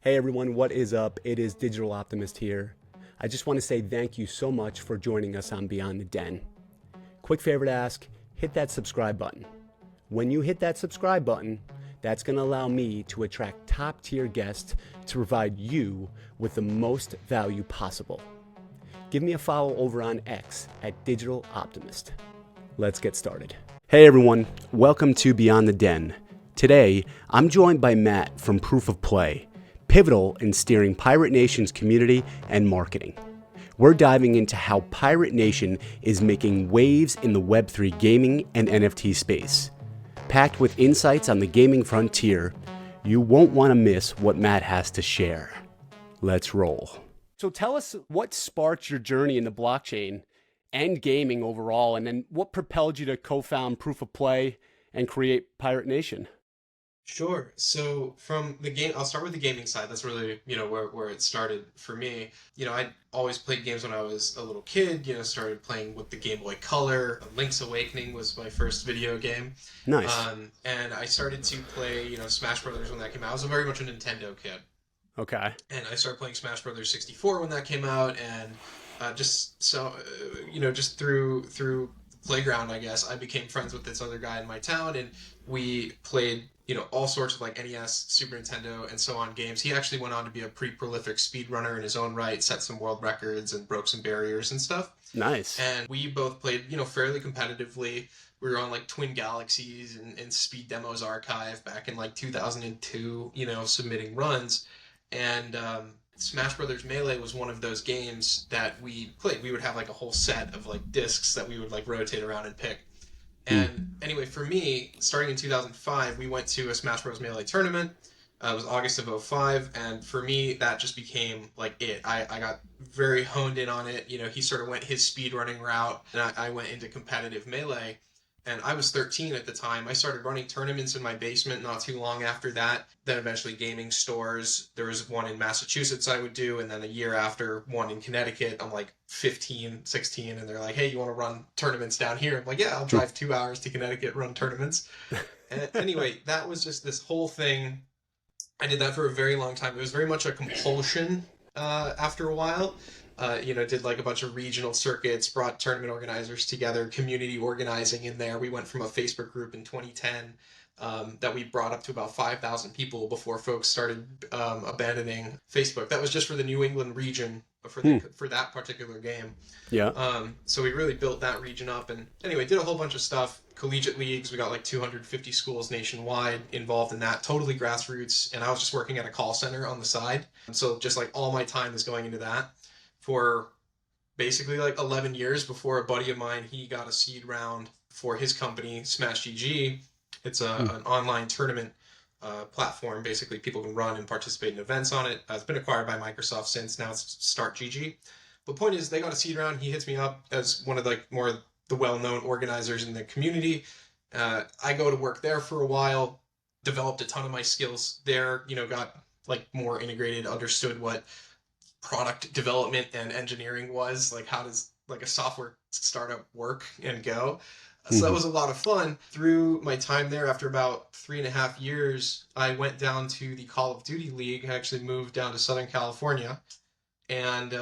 Hey everyone, what is up? It is Digital Optimist here. I just want to say thank you so much for joining us on Beyond the Den. Quick favor to ask, hit that subscribe button. When you hit that subscribe button, that's going to allow me to attract top tier guests to provide you with the most value possible. Give me a follow over on X at Digital Optimist. Let's get started. Hey everyone, welcome to Beyond the Den. Today, I'm joined by Matt from Proof of Play, pivotal in steering Pirate Nation's community and marketing. We're diving into how Pirate Nation is making waves in the Web3 gaming and NFT space. Packed with insights on the gaming frontier, you won't want to miss what Matt has to share. Let's roll. So tell us what sparked your journey into blockchain and gaming overall, and then what propelled you to co-found Proof of Play and create Pirate Nation? Sure. So from the game, I'll start with the gaming side. That's really, where it started for me. I always played games when I was a little kid, started playing with the Game Boy Color. Link's Awakening was my first video game. Nice. And I started to play, Smash Brothers when that came out. I was very much a Nintendo kid. Okay. And I started playing Smash Brothers 64 when that came out. And just through playground, I guess, I became friends with this other guy in my town, and we played all sorts of like NES, Super Nintendo, and so on games. He actually went on to be a pretty prolific speedrunner in his own right, set some world records and broke some barriers and stuff. Nice. And we both played, fairly competitively. We were on like Twin Galaxies and Speed Demos Archive back in like 2002, submitting runs. And Smash Brothers Melee was one of those games that we played. We would have like a whole set of like discs that we would like rotate around and pick. And anyway, for me, starting in 2005, we went to a Smash Bros. Melee tournament. It was August of 2005, and for me, that just became like it. I got very honed in on it. He sort of went his speedrunning route, and I went into competitive Melee. And I was 13 at the time. I started running tournaments in my basement not too long after that. Then eventually gaming stores. There was one in Massachusetts I would do, and then a year after, one in Connecticut. I'm like 15, 16, and they're like, hey, you want to run tournaments down here? I'm like, yeah, I'll drive 2 hours to Connecticut, run tournaments. And anyway, that was just this whole thing. I did that for a very long time. It was very much a compulsion after a while. Did like a bunch of regional circuits, brought tournament organizers together, community organizing in there. We went from a Facebook group in 2010 that we brought up to about 5,000 people before folks started abandoning Facebook. That was just for the New England region for that particular game. Yeah. So we really built that region up, and anyway, did a whole bunch of stuff. Collegiate leagues, we got like 250 schools nationwide involved in that, totally grassroots, and I was just working at a call center on the side. So just like all my time is going into that. For basically like 11 years before a buddy of mine, he got a seed round for his company, Smash GG. It's an online tournament platform. Basically, people can run and participate in events on it. It's been acquired by Microsoft since. Now it's Start GG. But point is, they got a seed round. He hits me up as one of the well-known organizers in the community. I go to work there for a while, developed a ton of my skills there, got like more integrated, understood what product development and engineering was, like how does like a software startup work and go. So that was a lot of fun. Through my time there, after about 3.5 years, I went down to the Call of Duty League. I actually moved down to Southern California, and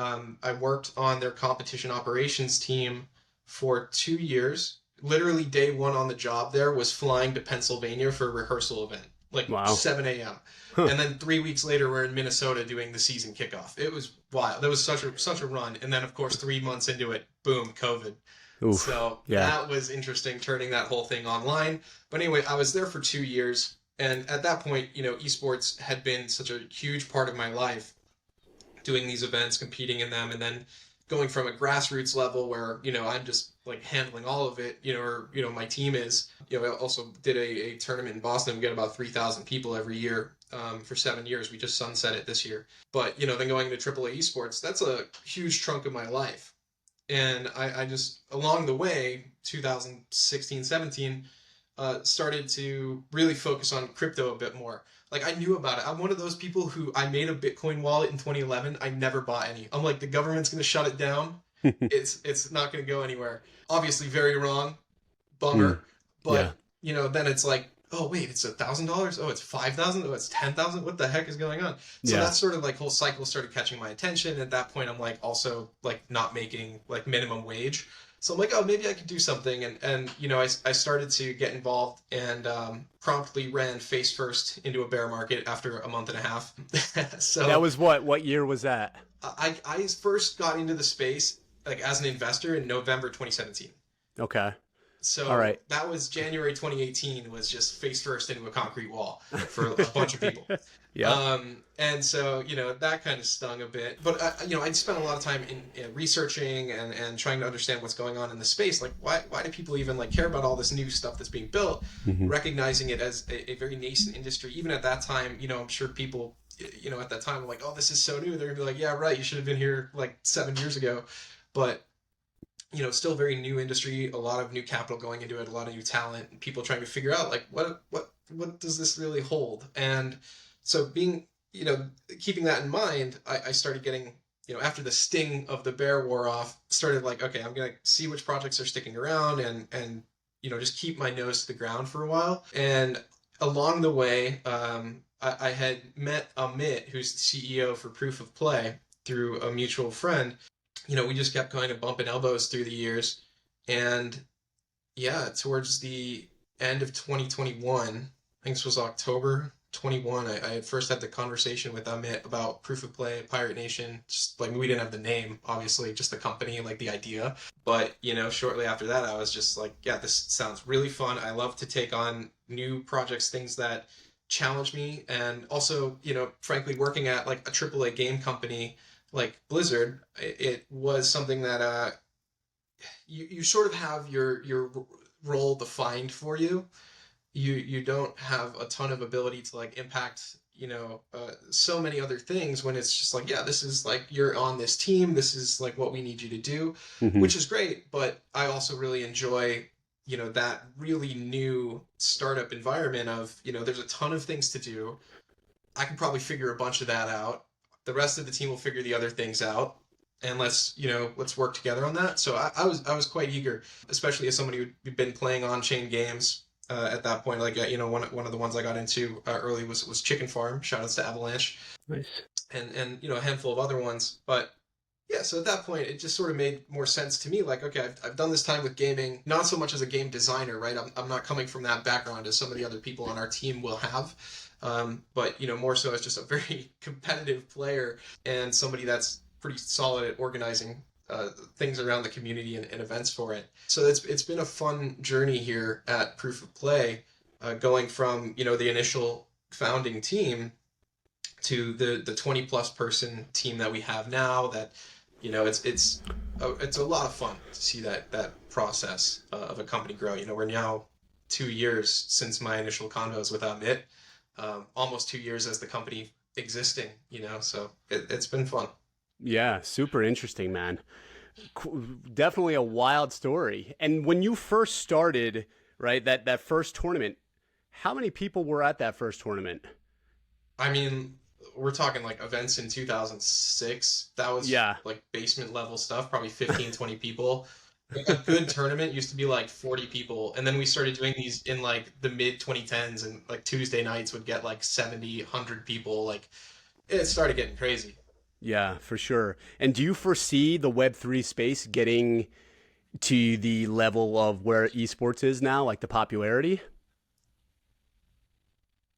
I worked on their competition operations team for 2 years. Literally day one on the job there was flying to Pennsylvania for a rehearsal event, like Wow. 7 a.m. Huh. And then 3 weeks later, we're in Minnesota doing the season kickoff. It was wild. That was such a run. And then, of course, 3 months into it, boom, COVID. Oof, so yeah. That was interesting, turning that whole thing online. But anyway, I was there for 2 years. And at that point, esports had been such a huge part of my life, doing these events, competing in them, and then going from a grassroots level where, I'm just like handling all of it, my team is, I also did a tournament in Boston. We get about 3,000 people every year for 7 years. We just sunset it this year. But, then going into AAA esports, that's a huge chunk of my life. And I just, along the way, 2016, 17, started to really focus on crypto a bit more. Like, I knew about it. I'm one of those people who, I made a Bitcoin wallet in 2011. I never bought any. I'm like, the government's going to shut it down. It's not going to go anywhere. Obviously, very wrong. Bummer. But, then it's like, oh wait, it's $1,000. Oh, it's 5,000. Oh, it's 10,000. What the heck is going on? So Yeah. that sort of like whole cycle started catching my attention. At that point, I'm like also like not making like minimum wage. So I'm like, oh, maybe I could do something. And I started to get involved and promptly ran face first into a bear market after a month and a half. That So was what year was that? I first got into the space like as an investor in November 2017. Okay. All So right. that was January 2018 was just face first into a concrete wall for a bunch of people. Yep. And so, that kind of stung a bit. But, I spent a lot of time in researching and trying to understand what's going on in the space. Like, why do people even like care about all this new stuff that's being built? Hmm. Recognizing it as a very nascent industry. Even at that time, I'm sure people, at that time were like, oh, this is so new. They're gonna be like, yeah, right. You should have been here like 7 years ago. But still very new industry, a lot of new capital going into it, a lot of new talent, and people trying to figure out like what does this really hold? And so being, keeping that in mind, I started getting, after the sting of the bear wore off, started like, okay, I'm gonna see which projects are sticking around and just keep my nose to the ground for a while. And along the way, I had met Amit, who's the CEO for Proof of Play, through a mutual friend. We just kept kind of bumping elbows through the years. And yeah, towards the end of 2021, I think this was October 21, I first had the conversation with Amit about Proof of Play, Pirate Nation. Just like we didn't have the name, obviously, just the company, like the idea. But, shortly after that, I was just like, yeah, this sounds really fun. I love to take on new projects, things that challenge me. And also, frankly, working at like a AAA game company like Blizzard, it was something that you sort of have your role defined for you. You don't have a ton of ability to like impact so many other things when it's just like, yeah, this is like you're on this team, this is like what we need you to do, Hmm. which is great. But I also really enjoy that really new startup environment of there's a ton of things to do. I can probably figure a bunch of that out. The rest of the team will figure the other things out, and let's work together on that. So I was quite eager, especially as somebody who'd been playing on chain games at that point. Like one of the ones I got into early was Chicken Farm. Shout outs to Avalanche Nice. and a handful of other ones. But yeah, so at that point, it just sort of made more sense to me. Like, okay, I've done this time with gaming, not so much as a game designer, right? I'm not coming from that background as some of the other people on our team will have. But, more so as just a very competitive player and somebody that's pretty solid at organizing things around the community and events for it. So it's been a fun journey here at Proof of Play, going from, the initial founding team to the 20 plus person team that we have now. That it's a lot of fun to see that process of a company grow. We're now 2 years since my initial convos with Amit, almost 2 years as the company existing. So it's been fun. Yeah, super interesting, man. Definitely a wild story. And when you first started, right, that first tournament, how many people were at that first tournament? I mean, we're talking like events in 2006. That was Yeah. like basement level stuff, probably 15, 20 people. A good tournament used to be like 40 people. And then we started doing these in like the mid 2010s, and like Tuesday nights would get like 70, 100 people. Like it started getting crazy. Yeah, for sure. And do you foresee the Web3 space getting to the level of where esports is now, like the popularity?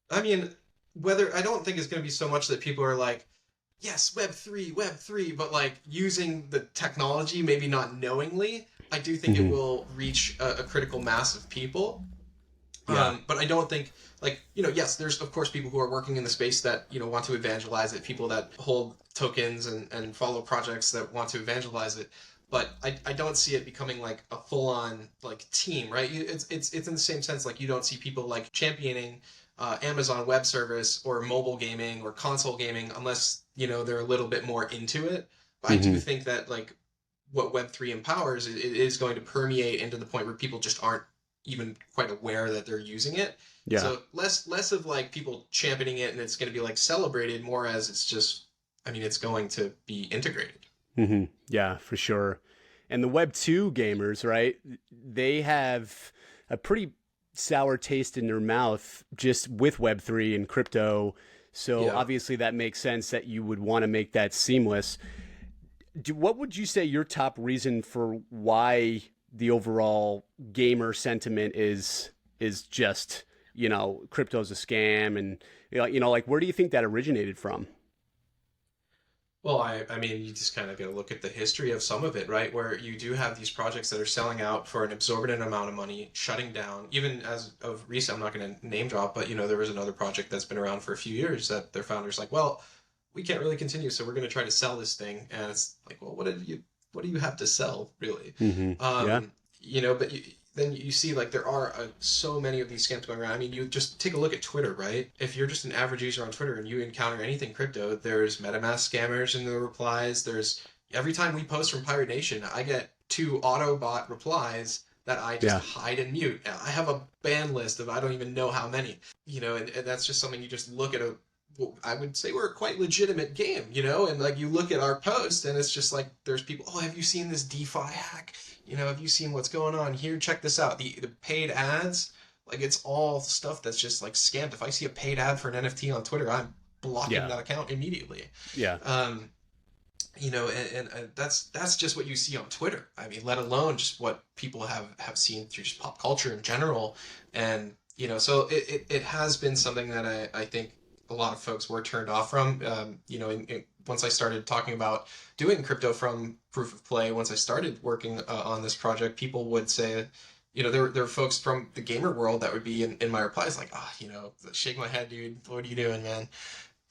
I mean, whether I don't think it's going to be so much that people are like, yes, Web3, but like using the technology, maybe not knowingly. I do think it Hmm. will reach a critical mass of people. Yeah. But I don't think like yes, there's of course people who are working in the space that want to evangelize it, people that hold tokens and follow projects that want to evangelize it. But I don't see it becoming like a full on like team, right? It's in the same sense like you don't see people like championing Amazon Web Service or mobile gaming or console gaming unless they're a little bit more into it. But I do Hmm. think that like what Web3 empowers, it is going to permeate into the point where people just aren't even quite aware that they're using it. Yeah. So less of like people championing it and it's going to be like celebrated, more as it's just, I mean, it's going to be integrated. Hmm. Yeah, for sure. And the Web 2 gamers, right? They have a pretty sour taste in their mouth just with Web3 and crypto. So Yeah. obviously that makes sense that you would want to make that seamless. What would you say your top reason for why the overall gamer sentiment is just, crypto's a scam, and like where do you think that originated from? Well, I mean, you just kind of got to look at the history of some of it, right? Where you do have these projects that are selling out for an exorbitant amount of money, shutting down. Even as of recent, I'm not going to name drop, but there was another project that's been around for a few years that their founders like, well, we can't really continue, so we're going to try to sell this thing. And it's like, well, what do you have to sell, really? Yeah. But then you see like there are so many of these scams going around. I mean, you just take a look at Twitter, right? If you're just an average user on Twitter and you encounter anything crypto, there's MetaMask scammers in the replies. There's every time we post from Pirate Nation, I get 2 auto bot replies that I just Yeah. hide and mute. I have a ban list of I don't even know how many. And that's just something you just look at I would say we're a quite legitimate game, and like you look at our post and it's just like there's people, oh, have you seen this DeFi hack? Have you seen what's going on here? Check this out. The paid ads, like it's all stuff that's just like scammed. If I see a paid ad for an NFT on Twitter, I'm blocking Yeah. that account immediately. Yeah. Um, and that's just what you see on Twitter. I mean, let alone just what people have seen through just pop culture in general. And so it has been something that I think a lot of folks were turned off from. Once I started talking about doing crypto from proof of play, once I started working on this project, people would say, there were folks from the gamer world that would be in my replies like, shake my head, dude. What are you doing, man?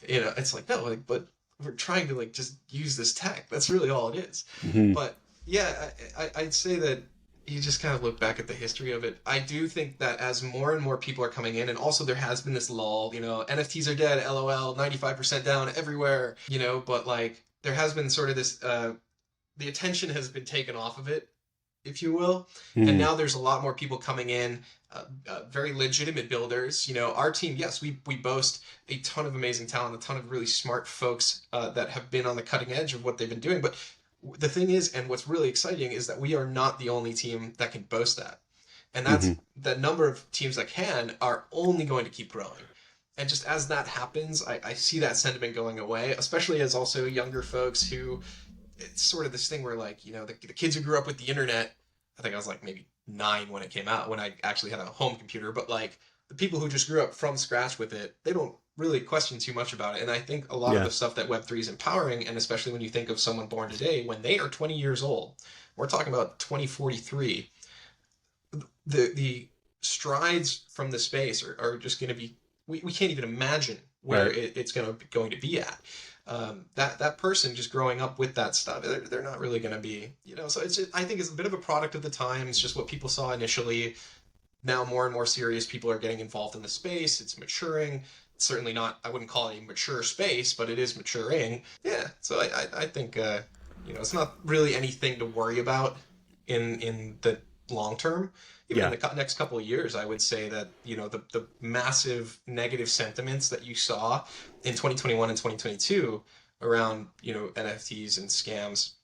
It's like, no, like, but we're trying to like just use this tech. That's really all it is. Hmm. But yeah, I'd say that you just kind of look back at the history of it. I do think that as more and more people are coming in, and also there has been this lull, NFTs are dead, LOL, 95% down everywhere, but like there has been sort of this, the attention has been taken off of it, if you will. And Hmm. now there's a lot more people coming in, very legitimate builders. Our team, yes, we boast a ton of amazing talent, a ton of really smart folks that have been on the cutting edge of what they've been doing. But the thing is, and what's really exciting is that we are not the only team that can boast that. And that's Hmm. the number of teams that can are only going to keep growing. And just as that happens, I see that sentiment going away, especially as also younger folks who it's sort of this thing where like the kids who grew up with the internet. I think I was like maybe 9 when it came out, when I actually had a home computer, but like the people who just grew up from scratch with it, they don't really question too much about it. And I think a lot of Yeah. the stuff that Web3 is empowering, and especially when you think of someone born today when they are 20 years old, we're talking about 2043, the strides from the space are just going to be, we can't even imagine where Right. it's going to be at. That person just growing up with that stuff, they're not really going to be, so I think it's a bit of a product of the time. It's just what people saw initially. Now more and more serious people are getting involved in the space. It's maturing. It's certainly not, I wouldn't call it a mature space, but it is maturing. Yeah. So I think, it's not really anything to worry about in the long term. Even in Yeah. the next couple of years, I would say that the massive negative sentiments that you saw in 2021 and 2022 around NFTs and scams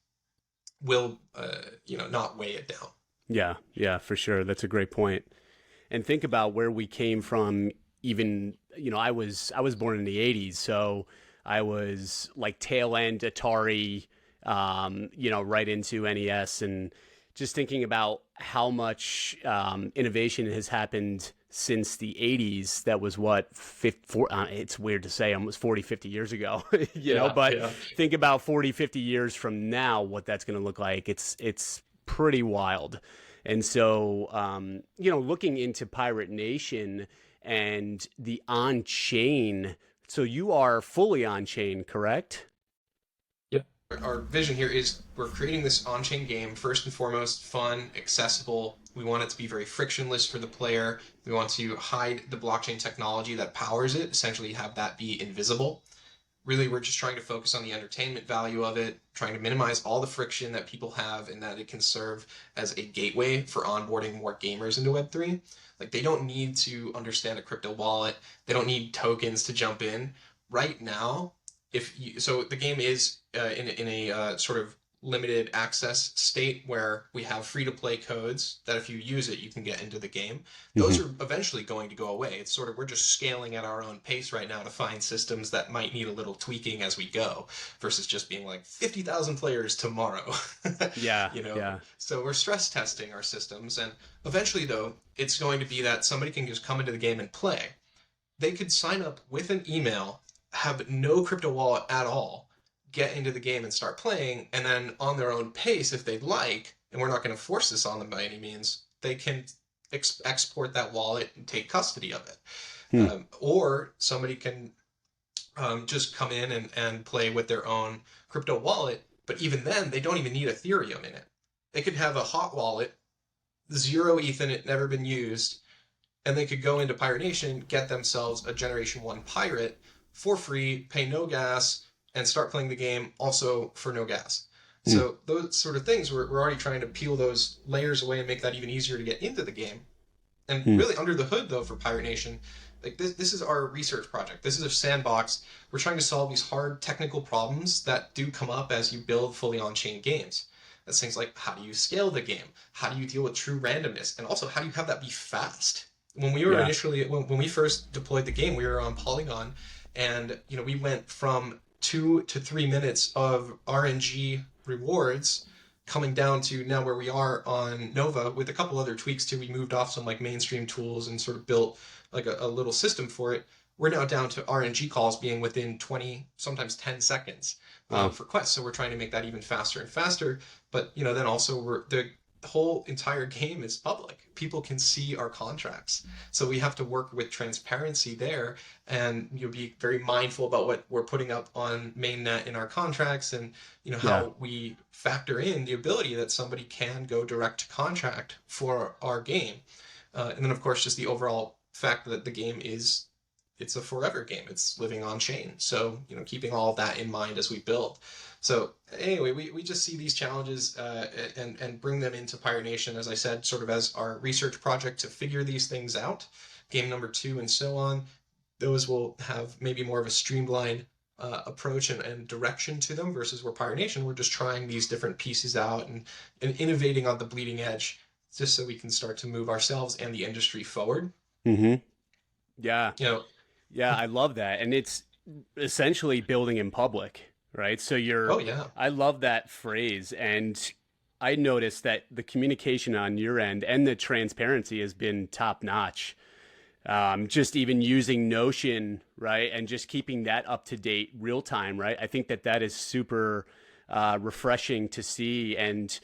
will not weigh it down. Yeah. Yeah, for sure. That's a great point. And think about where we came from. Even, I was born in the 80s, so I was like tail end Atari, right into NES, and just thinking about how much innovation has happened since the 80s. That was what, it's weird to say, almost 40, 50 years ago, Yeah, but yeah. think about 40, 50 years from now, what that's going to look like. It's pretty wild. And so, looking into Pirate Nation and the on chain, so you are fully on chain, correct? Yep. Our vision here is we're creating this on-chain game, first and foremost, fun, accessible. We want it to be very frictionless for the player. We want to hide the blockchain technology that powers it, essentially have that be invisible. Really, we're just trying to focus on the entertainment value of it, trying to minimize all the friction that people have, and that it can serve as a gateway for onboarding more gamers into Web3. Like, they don't need to understand a crypto wallet. They don't need tokens to jump in. Right now, so the game is in a sort of limited access state where we have free to play codes that if you use it, you can get into the game. Those Hmm. are eventually going to go away. It's sort of, we're just scaling at our own pace right now to find systems that might need a little tweaking as we go versus just being like 50,000 players tomorrow. Yeah, You know, yeah. so we're stress testing our systems. And eventually, though, it's going to be that somebody can just come into the game and play. They could sign up with an email, have no crypto wallet at all, get into the game and start playing, and then on their own pace, if they'd like, and we're not going to force this on them by any means, they can export that wallet and take custody of it. Hmm. Or somebody can just come in and play with their own crypto wallet, but even then, they don't even need Ethereum in it. They could have a hot wallet, zero ETH in it, never been used, and they could go into Pirate Nation, get themselves a Generation 1 Pirate for free, pay no gas, and start playing the game also for no gas. Hmm. So those sort of things, we're already trying to peel those layers away and make that even easier to get into the game. And Hmm. really under the hood, though, for Pirate Nation, like this is our research project. This is a sandbox. We're trying to solve these hard technical problems that do come up as you build fully on-chain games. That's things like, how do you scale the game? How do you deal with true randomness? And also, how do you have that be fast? When we were Yeah. initially, when we first deployed the game, we were on Polygon, and we went from 2 to 3 minutes of RNG rewards coming down to now where we are on Nova with a couple other tweaks too. We moved off some like mainstream tools and sort of built like a little system for it. We're now down to RNG calls being within 20, sometimes 10 seconds Wow. for quests. So we're trying to make that even faster and faster. But then also the whole entire game is public. People can see our contracts. So we have to work with transparency there, and you'll be very mindful about what we're putting up on mainnet in our contracts, and Yeah. how we factor in the ability that somebody can go direct to contract for our game. And then of course just the overall fact that the game it's a forever game. It's living on chain. So, keeping all of that in mind as we build. So anyway, we just see these challenges and bring them into Pirate Nation, as I said, sort of as our research project to figure these things out. Game number 2 and so on. Those will have maybe more of a streamlined approach and direction to them versus where Pirate Nation, we're just trying these different pieces out and innovating on the bleeding edge just so we can start to move ourselves and the industry forward. Hmm. Yeah. You know, Yeah, I love that. And it's essentially building in public, right? So oh yeah. I love that phrase. And I noticed that the communication on your end and the transparency has been top notch. Just even using Notion, right? And just keeping that up to date real time, right? I think that that is super refreshing to see. And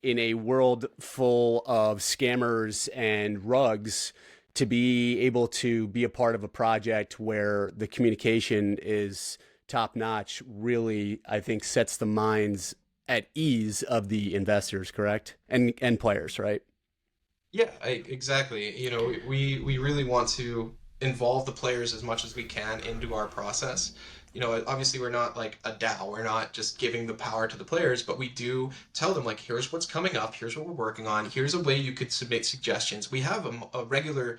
in a world full of scammers and rugs, to be able to be a part of a project where the communication is top notch really, I think, sets the minds at ease of the investors, correct? And players, right? Yeah, exactly. We really want to involve the players as much as we can into our process. Obviously we're not like a DAO. We're not just giving the power to the players, but we do tell them like, here's what's coming up, here's what we're working on, here's a way you could submit suggestions. We have a regular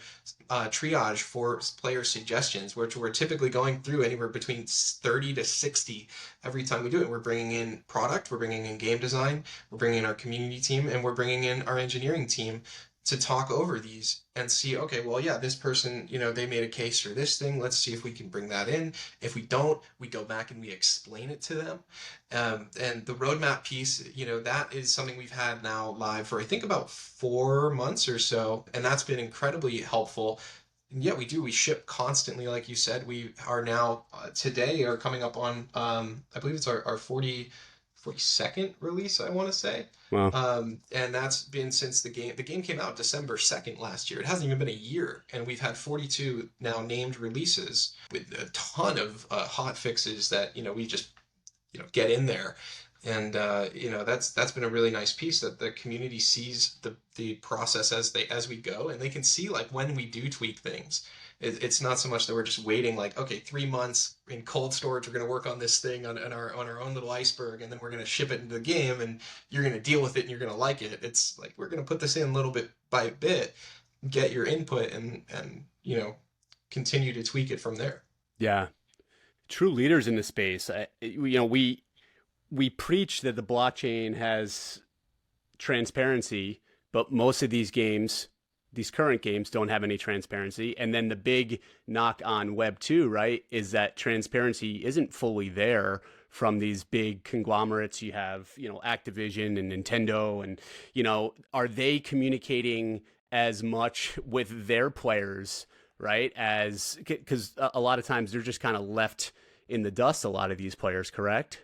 triage for player suggestions, which we're typically going through anywhere between 30 to 60 every time we do it. We're bringing in product, we're bringing in game design, we're bringing in our community team, and we're bringing in our engineering team to talk over these and see, okay, well, yeah, this person, they made a case for this thing. Let's see if we can bring that in. If we don't, we go back and we explain it to them. And the roadmap piece, that is something we've had now live for, I think, about 4 months or so. And that's been incredibly helpful. And yeah, we do. We ship constantly, like you said. We are now, today, are coming up on, I believe it's our 42nd release, I want to say. Well, And that's been since the game came out December 2nd last year. It hasn't even been a year, and we've had 42 now named releases with a ton of hot fixes that we just get in there. And that's been a really nice piece that the community sees the process as we go, and they can see like when we do tweak things. It's not so much that we're just waiting like, okay, 3 months in cold storage, we're going to work on this thing on our own little iceberg, and then we're going to ship it into the game, and you're going to deal with it and you're going to like it. It's like we're going to put this in little bit by bit, get your input, and continue to tweak it from there. yeah, true leaders in the space. We we preach that the blockchain has transparency, but most of these games, these current games, don't have any transparency. And then the big knock on Web 2, right, is that transparency isn't fully there from these big conglomerates. You have, Activision and Nintendo, and, are they communicating as much with their players, right? As because a lot of times they're just kind of left in the dust, a lot of these players, correct?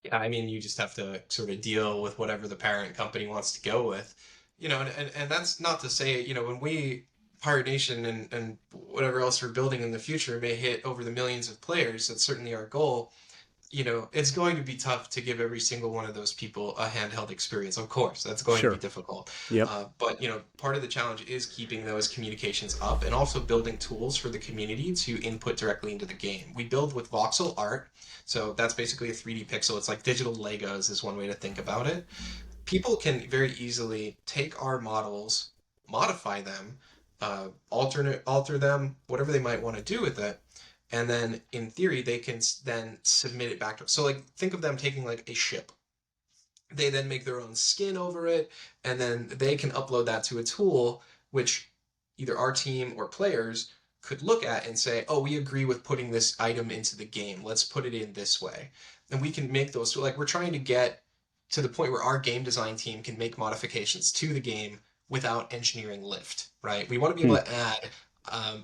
Yeah, I mean, you just have to sort of deal with whatever the parent company wants to go with, and that's not to say, when we, Pirate Nation and whatever else we're building in the future may hit over the millions of players, that's certainly our goal. It's going to be tough to give every single one of those people a handheld experience. Of course, that's going to be Sure. difficult. Yep. But, part of the challenge is keeping those communications up and also building tools for the community to input directly into the game. We build with voxel art. So that's basically a 3D pixel. It's like digital Legos is one way to think about it. People can very easily take our models, modify them, alter them, whatever they might want to do with it, and then in theory they can then submit it back to us. So like think of them taking like a ship. They then make their own skin over it, and then they can upload that to a tool which either our team or players could look at and say, oh, we agree with putting this item into the game. Let's put it in this way. And we can make those, like we're trying to get to the point where our game design team can make modifications to the game without engineering lift, right? We want to be Hmm. able to add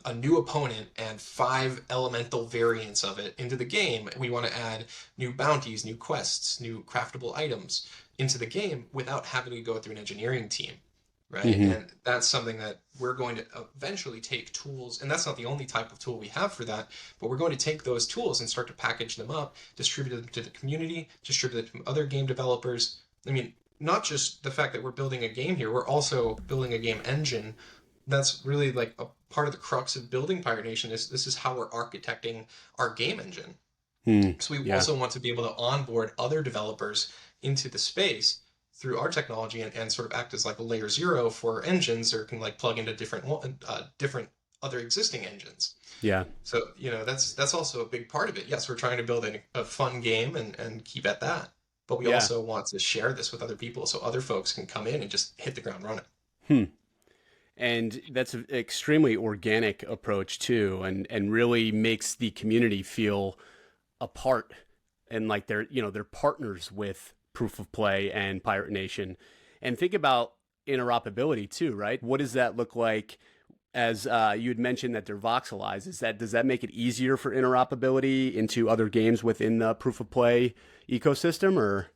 a new opponent and 5 elemental variants of it into the game. We want to add new bounties, new quests, new craftable items into the game without having to go through an engineering team, right? Hmm. And that's something that we're going to eventually take tools, and that's not the only type of tool we have for that, but we're going to take those tools and start to package them up, distribute them to the community, distribute them to other game developers. I mean, not just the fact that we're building a game here, we're also building a game engine. That's really like a part of the crux of building Pirate Nation is this is how we're architecting our game engine. Hmm. So we Yeah. also want to be able to onboard other developers into the space through our technology and sort of act as like a layer zero for engines or can like plug into different other existing engines. Yeah. So, that's also a big part of it. Yes, we're trying to build a fun game and keep at that. But we Yeah. also want to share this with other people so other folks can come in and just hit the ground running. Hmm. And that's an extremely organic approach too, and really makes the community feel a part, and like they're partners with Proof of Play and Pirate Nation. And think about interoperability too, right? What does that look like? As you had mentioned that they're voxelized, does that make it easier for interoperability into other games within the Proof of Play ecosystem, or?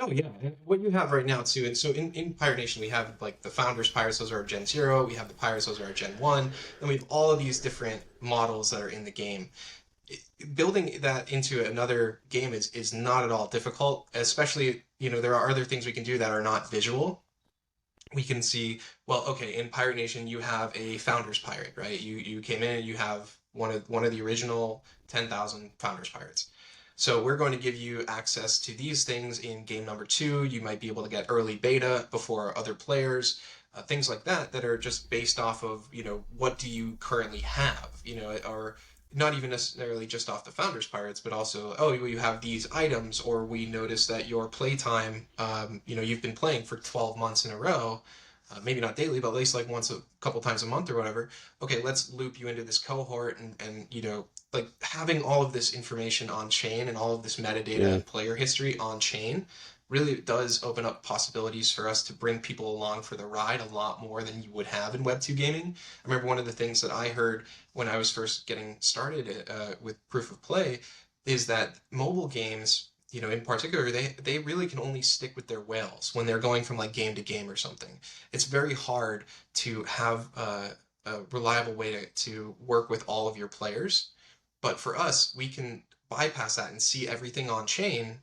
Oh yeah, and what you have right now too, and so in Pirate Nation we have like the Founders Pirates, those are our Gen Zero. We have the Pirates, those are our Gen One. And we have all of these different models that are in the game. Building that into another game is not at all difficult. Especially, there are other things we can do that are not visual. We can see, well, okay, in Pirate Nation you have a Founders Pirate, right? You came in and you have one of the original 10,000 Founders Pirates. So we're going to give you access to these things in game number 2. You might be able to get early beta before other players, things like that that are just based off of, what do you currently have, or not even necessarily just off the Founders Pirates, but also, oh, you have these items, or we notice that your playtime, you've been playing for 12 months in a row, maybe not daily, but at least like once a couple times a month or whatever. Okay, let's loop you into this cohort and like having all of this information on chain and all of this metadata Yeah. and player history on chain really does open up possibilities for us to bring people along for the ride a lot more than you would have in Web2 gaming. I remember one of the things that I heard when I was first getting started with Proof of Play is that mobile games, in particular, they really can only stick with their whales when they're going from like game to game or something. It's very hard to have a reliable way to work with all of your players. But for us, we can bypass that and see everything on chain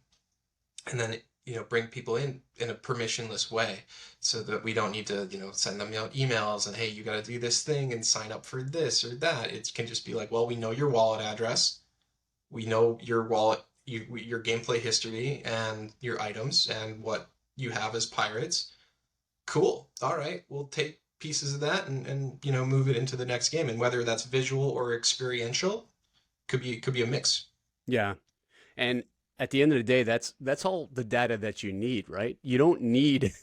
and then bring people in a permissionless way so that we don't need to send them out emails and hey, you got to do this thing and sign up for this or that. It can just be like, well, we know your wallet address, we know your wallet, your gameplay history and your items and what you have as pirates. Cool, all right, we'll take pieces of that and move it into the next game, and whether that's visual or experiential, could be a mix. Yeah. And at the end of the day, that's all the data that you need, right? You don't need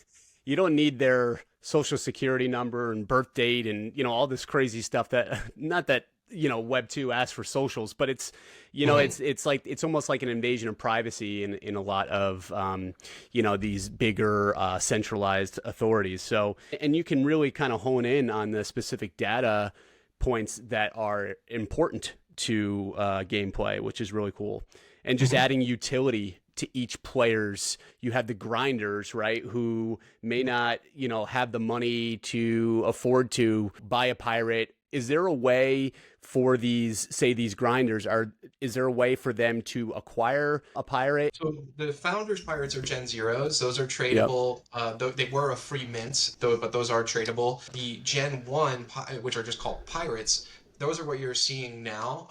you don't need their social security number and birth date and all this crazy stuff that not that Web 2 asks for socials, but it's it's like it's almost like an invasion of privacy in a lot of these bigger centralized authorities. So, and you can really kind of hone in on the specific data points that are important to gameplay, which is really cool. And just adding utility to each player's, you have the grinders, right, who may not have the money to afford to buy a pirate. Is there a way for these grinders, is there a way for them to acquire a pirate? So the founders pirates are Gen Zeros. Those are tradable. They were a free mint, but those are tradable. The Gen 1, which are just called pirates, those are what you're seeing now.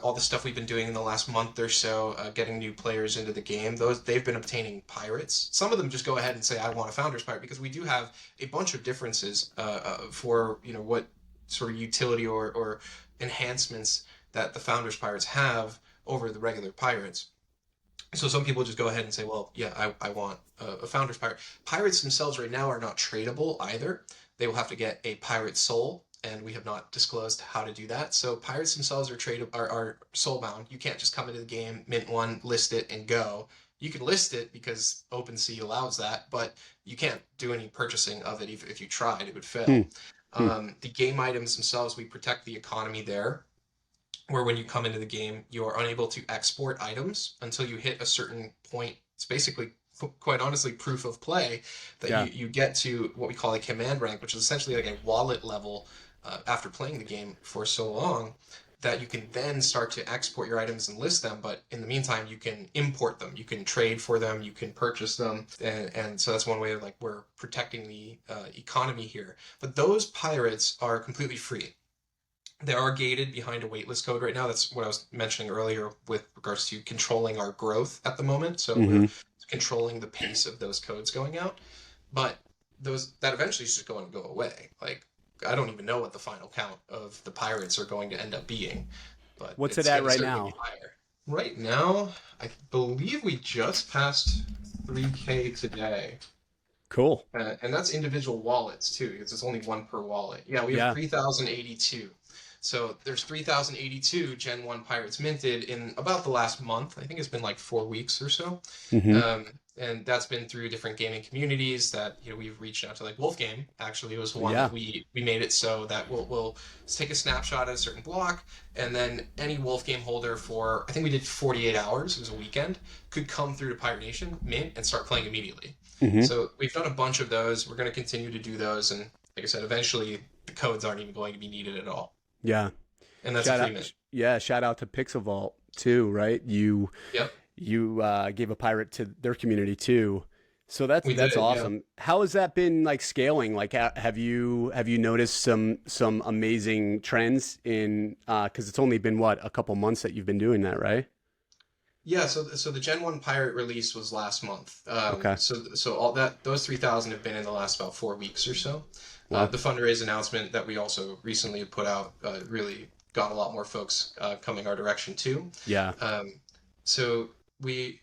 All the stuff we've been doing in the last month or so, getting new players into the game. They've been obtaining pirates. Some of them just go ahead and say, I want a founders pirate, because we do have a bunch of differences for what sort of utility or enhancements that the founders pirates have over the regular pirates. So some people just go ahead and say, well, yeah, I want a founders pirate. Pirates themselves right now are not tradable either. They will have to get a pirate soul, and we have not disclosed how to do that. So pirates themselves are soul bound. You can't just come into the game, mint one, list it, and go. You can list it because OpenSea allows that, but you can't do any purchasing of it. If you tried, it would fail. The game items themselves, we protect the economy there, where when you come into the game, you are unable to export items until you hit a certain point. It's basically, quite honestly, proof of play that you get to what we call a command rank, which is essentially like a wallet level after playing the game for so long, that you can then start to export your items and list them. But in the meantime, you can import them, you can trade for them, you can purchase them. And so that's one way of we're protecting the economy here. But those pirates are completely free. They are gated behind a waitlist code right now. That's what I was mentioning earlier with regards to controlling our growth at the moment. So we're controlling the pace of those codes going out. But that eventually is just going to go away. I don't even know what the final count of the pirates are going to end up being. But what's it at right now? Right now, I believe we just passed 3K today. Cool. And that's individual wallets too, because it's only one per wallet. Yeah, we have 3,082. So there's 3,082 Gen 1 pirates minted in about the last month. I think it's been 4 weeks or so. And that's been through different gaming communities that we've reached out to. Wolfgame actually was one that we made it so that we'll take a snapshot at a certain block, and then any Wolfgame holder for, I think we did 48 hours, it was a weekend, could come through to Pirate Nation, mint, and start playing immediately. So we've done a bunch of those. We're going to continue to do those, and like I said, eventually the codes aren't even going to be needed at all. Yeah. And that's a free mint. Yeah, shout out to Pixel Vault too, right? You gave a pirate to their community too. So that's awesome. Yeah. How has that been scaling? Have you noticed some amazing trends in because it's only been a couple months that you've been doing that, right? Yeah, so the Gen 1 pirate release was last month. Okay. So all those 3,000 have been in the last about 4 weeks or so. Wow. The fundraise announcement that we also recently put out really got a lot more folks coming our direction too. Yeah. So the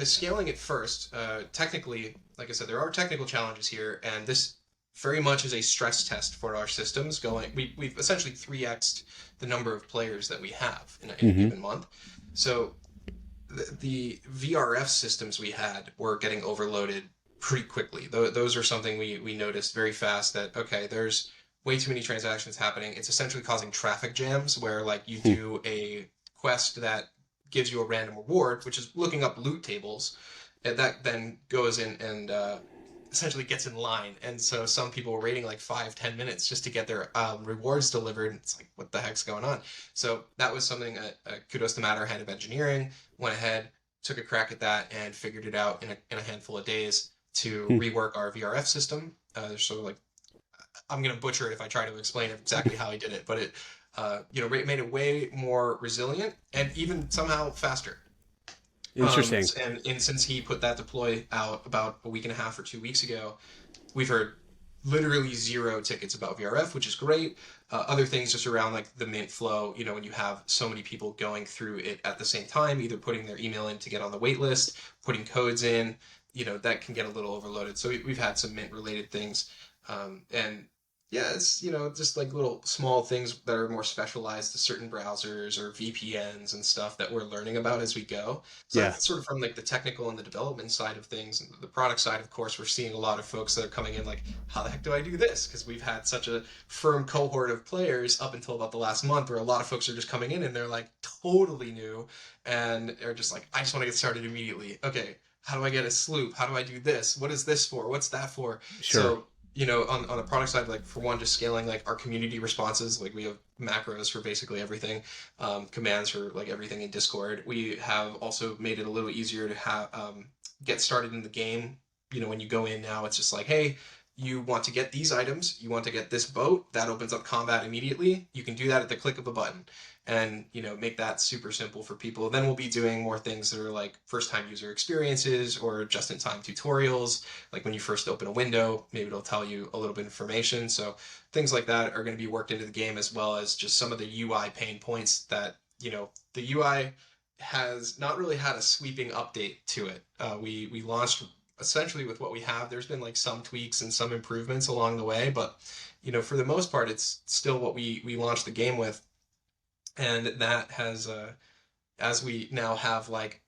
scaling at first, technically, like I said, there are technical challenges here, and this very much is a stress test for our systems. We've essentially 3x'd the number of players that we have in a given month. So the VRF systems we had were getting overloaded pretty quickly. Those are something we noticed very fast that, okay, there's way too many transactions happening. It's essentially causing traffic jams where you do a quest that gives you a random reward, which is looking up loot tables, and that then goes in and essentially gets in line. And so some people were waiting 5-10 minutes just to get their rewards delivered. It's what the heck's going on? So that was something kudos to Matt, our head of engineering, went ahead, took a crack at that, and figured it out in a handful of days to rework our VRF system. There's sort of I'm going to butcher it if I try to explain exactly how he did it, but it made it way more resilient and even somehow faster. Interesting. And since he put that deploy out about a week and a half or 2 weeks ago, we've heard literally zero tickets about VRF, which is great. Other things just around like the mint flow, when you have so many people going through it at the same time, either putting their email in to get on the wait list, putting codes in, that can get a little overloaded. So we've had some mint related things. And yeah, it's, just like little small things that are more specialized to certain browsers or VPNs and stuff that we're learning about as we go. So Yeah. that's sort of from like the technical and the development side of things. And the product side, of course, we're seeing a lot of folks that are coming in like, how the heck do I do this? Because we've had such a firm cohort of players up until about the last month where a lot of folks are just coming in and they're like totally new and are just like, I just want to get started immediately. Okay, how do I get a sloop? How do I do this? What is this for? What's that for? Sure. So, on the product side, like for one, just scaling like our community responses, like we have macros for basically everything, commands for like everything in Discord. We have also made it a little easier to have get started in the game. When you go in now, it's just like, hey, you want to get these items, you want to get this boat, that opens up combat immediately. You can do that at the click of a button and make that super simple for people. Then we'll be doing more things that are like first time user experiences or just in time tutorials. Like when you first open a window, maybe it'll tell you a little bit of information. So things like that are going to be worked into the game, as well as just some of the UI pain points that the UI has not really had a sweeping update to it. We launched essentially with what we have. There's been like some tweaks and some improvements along the way, but for the most part, it's still what we launched the game with. And that has, as we now have like,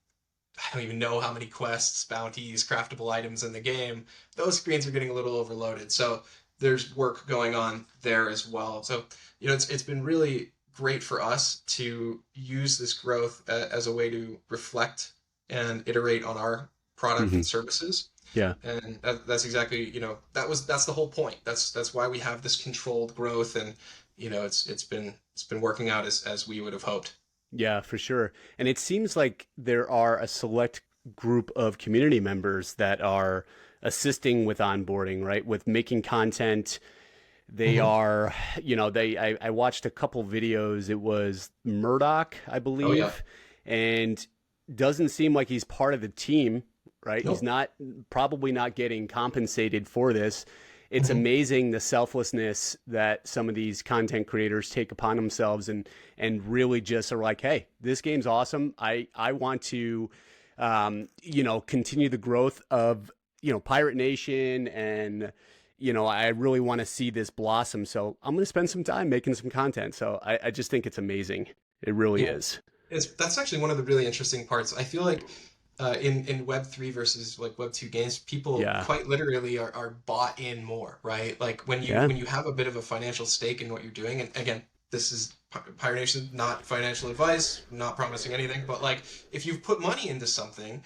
I don't even know how many quests, bounties, craftable items in the game, those screens are getting a little overloaded. So there's work going on there as well. So, it's been really great for us to use this growth as a way to reflect and iterate on our product Hmm. and services. Yeah. And that's exactly, that's the whole point. That's why we have this controlled growth, and it's been working out as we would have hoped. Yeah, for sure. And it seems like there are a select group of community members that are assisting with onboarding, right? With making content. They Hmm. are, I watched a couple videos. It was Murdoch, I Oh yeah. believe, and doesn't seem like he's part of the team, right? He's Nope. not, probably not getting compensated for this. It's Hmm. amazing the selflessness that some of these content creators take upon themselves and really just are like, hey, this game's awesome. I want to continue the growth of, Pirate Nation, and I really want to see this blossom. So I'm going to spend some time making some content. So I just think it's amazing. It really Yeah. is. That's actually one of the really interesting parts. I feel like in Web3 versus like Web2 games, people Yeah. quite literally are bought in more, right? Like when you Yeah. when you have a bit of a financial stake in what you're doing, and again, this is Pirate Nation, not financial advice, not promising anything, but like if you've put money into something,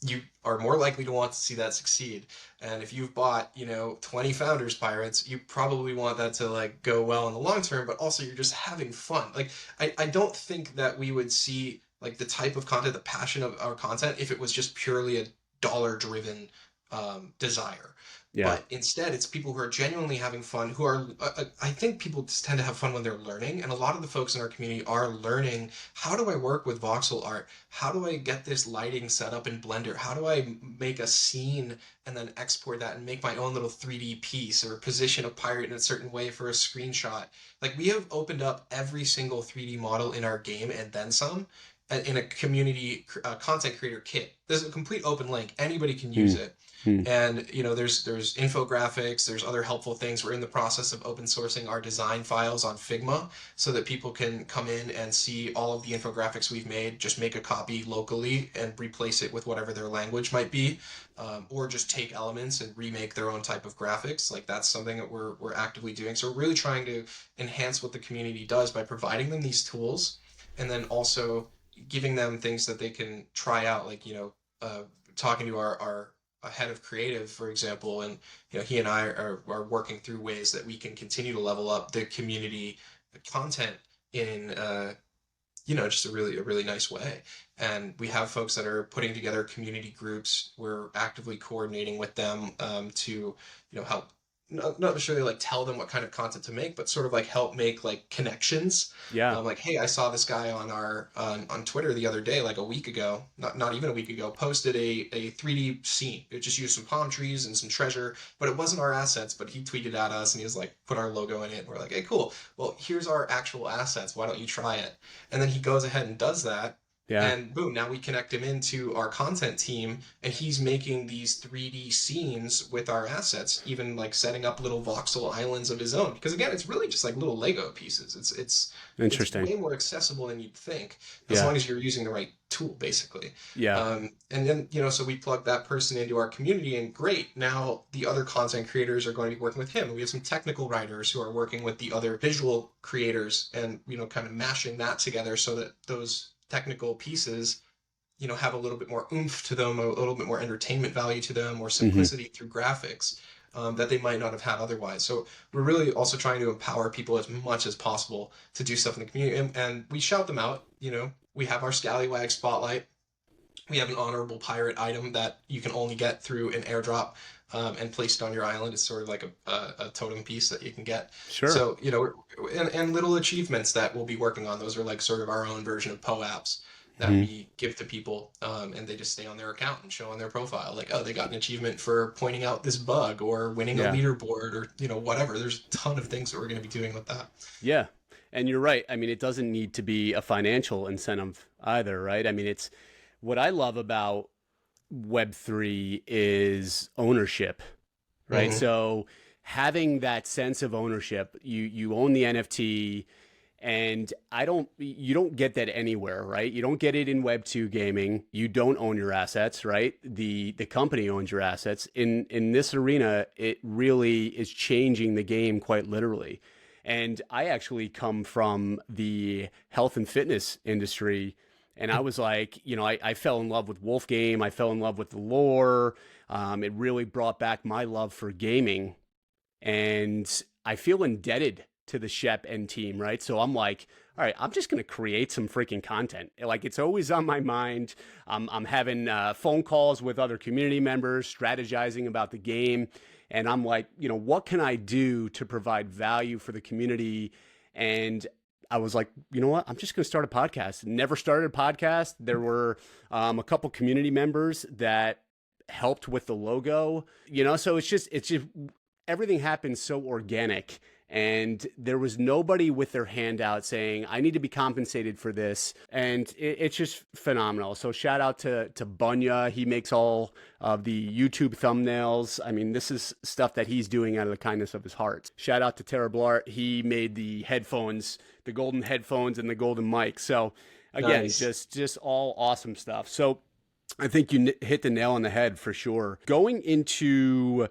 you are more likely to want to see that succeed. And if you've bought, 20 founders pirates, you probably want that to like go well in the long term, but also you're just having fun. Like I don't think that we would see like the type of content, the passion of our content, if it was just purely a dollar driven desire. Yeah. But instead, it's people who are genuinely having fun, who are, I think people just tend to have fun when they're learning. And a lot of the folks in our community are learning, how do I work with voxel art? How do I get this lighting set up in Blender? How do I make a scene and then export that and make my own little 3D piece, or position a pirate in a certain way for a screenshot? Like we have opened up every single 3D model in our game and then some in a community content creator kit. There's a complete open link. Anybody can use Mm. it. Mm. And there's infographics, there's other helpful things. We're in the process of open sourcing our design files on Figma so that people can come in and see all of the infographics we've made, just make a copy locally and replace it with whatever their language might be, or just take elements and remake their own type of graphics. Like that's something that we're actively doing. So we're really trying to enhance what the community does by providing them these tools, and then also giving them things that they can try out, like talking to our head of creative, for example, and he and I are working through ways that we can continue to level up the community content in just a really nice way. And we have folks that are putting together community groups. We're actively coordinating with them to help not necessarily like tell them what kind of content to make, but sort of like help make like connections. Yeah. Like, hey, I saw this guy on our on Twitter the other day, like a week ago, not even a week ago, posted a 3D scene. It just used some palm trees and some treasure, but it wasn't our assets. But he tweeted at us and he was like, put our logo in it. And we're like, hey, cool. Well, here's our actual assets. Why don't you try it? And then he goes ahead and does that. Yeah. And boom, now we connect him into our content team, and he's making these 3D scenes with our assets, even like setting up little voxel islands of his own. Because again, it's really just like little Lego pieces. It's Interesting. way more accessible than you'd think, as Yeah. long as you're using the right tool, basically. Yeah. And then, so we plug that person into our community, and great, now the other content creators are going to be working with him. We have some technical writers who are working with the other visual creators, and kind of mashing that together so that those technical pieces have a little bit more oomph to them, a little bit more entertainment value to them, or Hmm. simplicity through graphics that they might not have had otherwise. So we're really also trying to empower people as much as possible to do stuff in the community, and we shout them out. We have our Scallywag Spotlight. We have an honorable pirate item that you can only get through an airdrop, and placed on your island. It's sort of like a totem piece that you can get. Sure. So, and little achievements that we'll be working on. Those are like sort of our own version of apps that Mhm. we give to people, and they just stay on their account and show on their profile. Like, oh, they got an achievement for pointing out this bug or winning a Yeah. leaderboard, or, whatever. There's a ton of things that we're going to be doing with that. Yeah. And you're right. I mean, it doesn't need to be a financial incentive either, right? I mean, it's what I love about Web3 is ownership, right? Hmm. So having that sense of ownership, you own the NFT, and you don't get that anywhere, right? You don't get it in Web2 gaming. You don't own your assets, right? The company owns your assets. In this arena, it really is changing the game quite literally. And I actually come from the health and fitness industry. And I was like, I fell in love with Wolf Game. I fell in love with the lore. It really brought back my love for gaming. And I feel indebted to the Shep and team, right? So I'm like, all right, I'm just going to create some freaking content. Like, it's always on my mind. I'm having phone calls with other community members, strategizing about the game. And I'm like, what can I do to provide value for the community? And I was like, you know what? I'm just going to start a podcast. Never started a podcast. There were a couple community members that helped with the logo, so it's just everything happened so organic, and there was nobody with their hand out saying, I need to be compensated for this. And it's just phenomenal. So shout out to Bunya. He makes all of the YouTube thumbnails. I mean, this is stuff that he's doing out of the kindness of his heart. Shout out to Tara Blart. He made the headphones, the golden headphones and the golden mic. So again, Nice. just all awesome stuff. So I think you hit the nail on the head for sure. Going into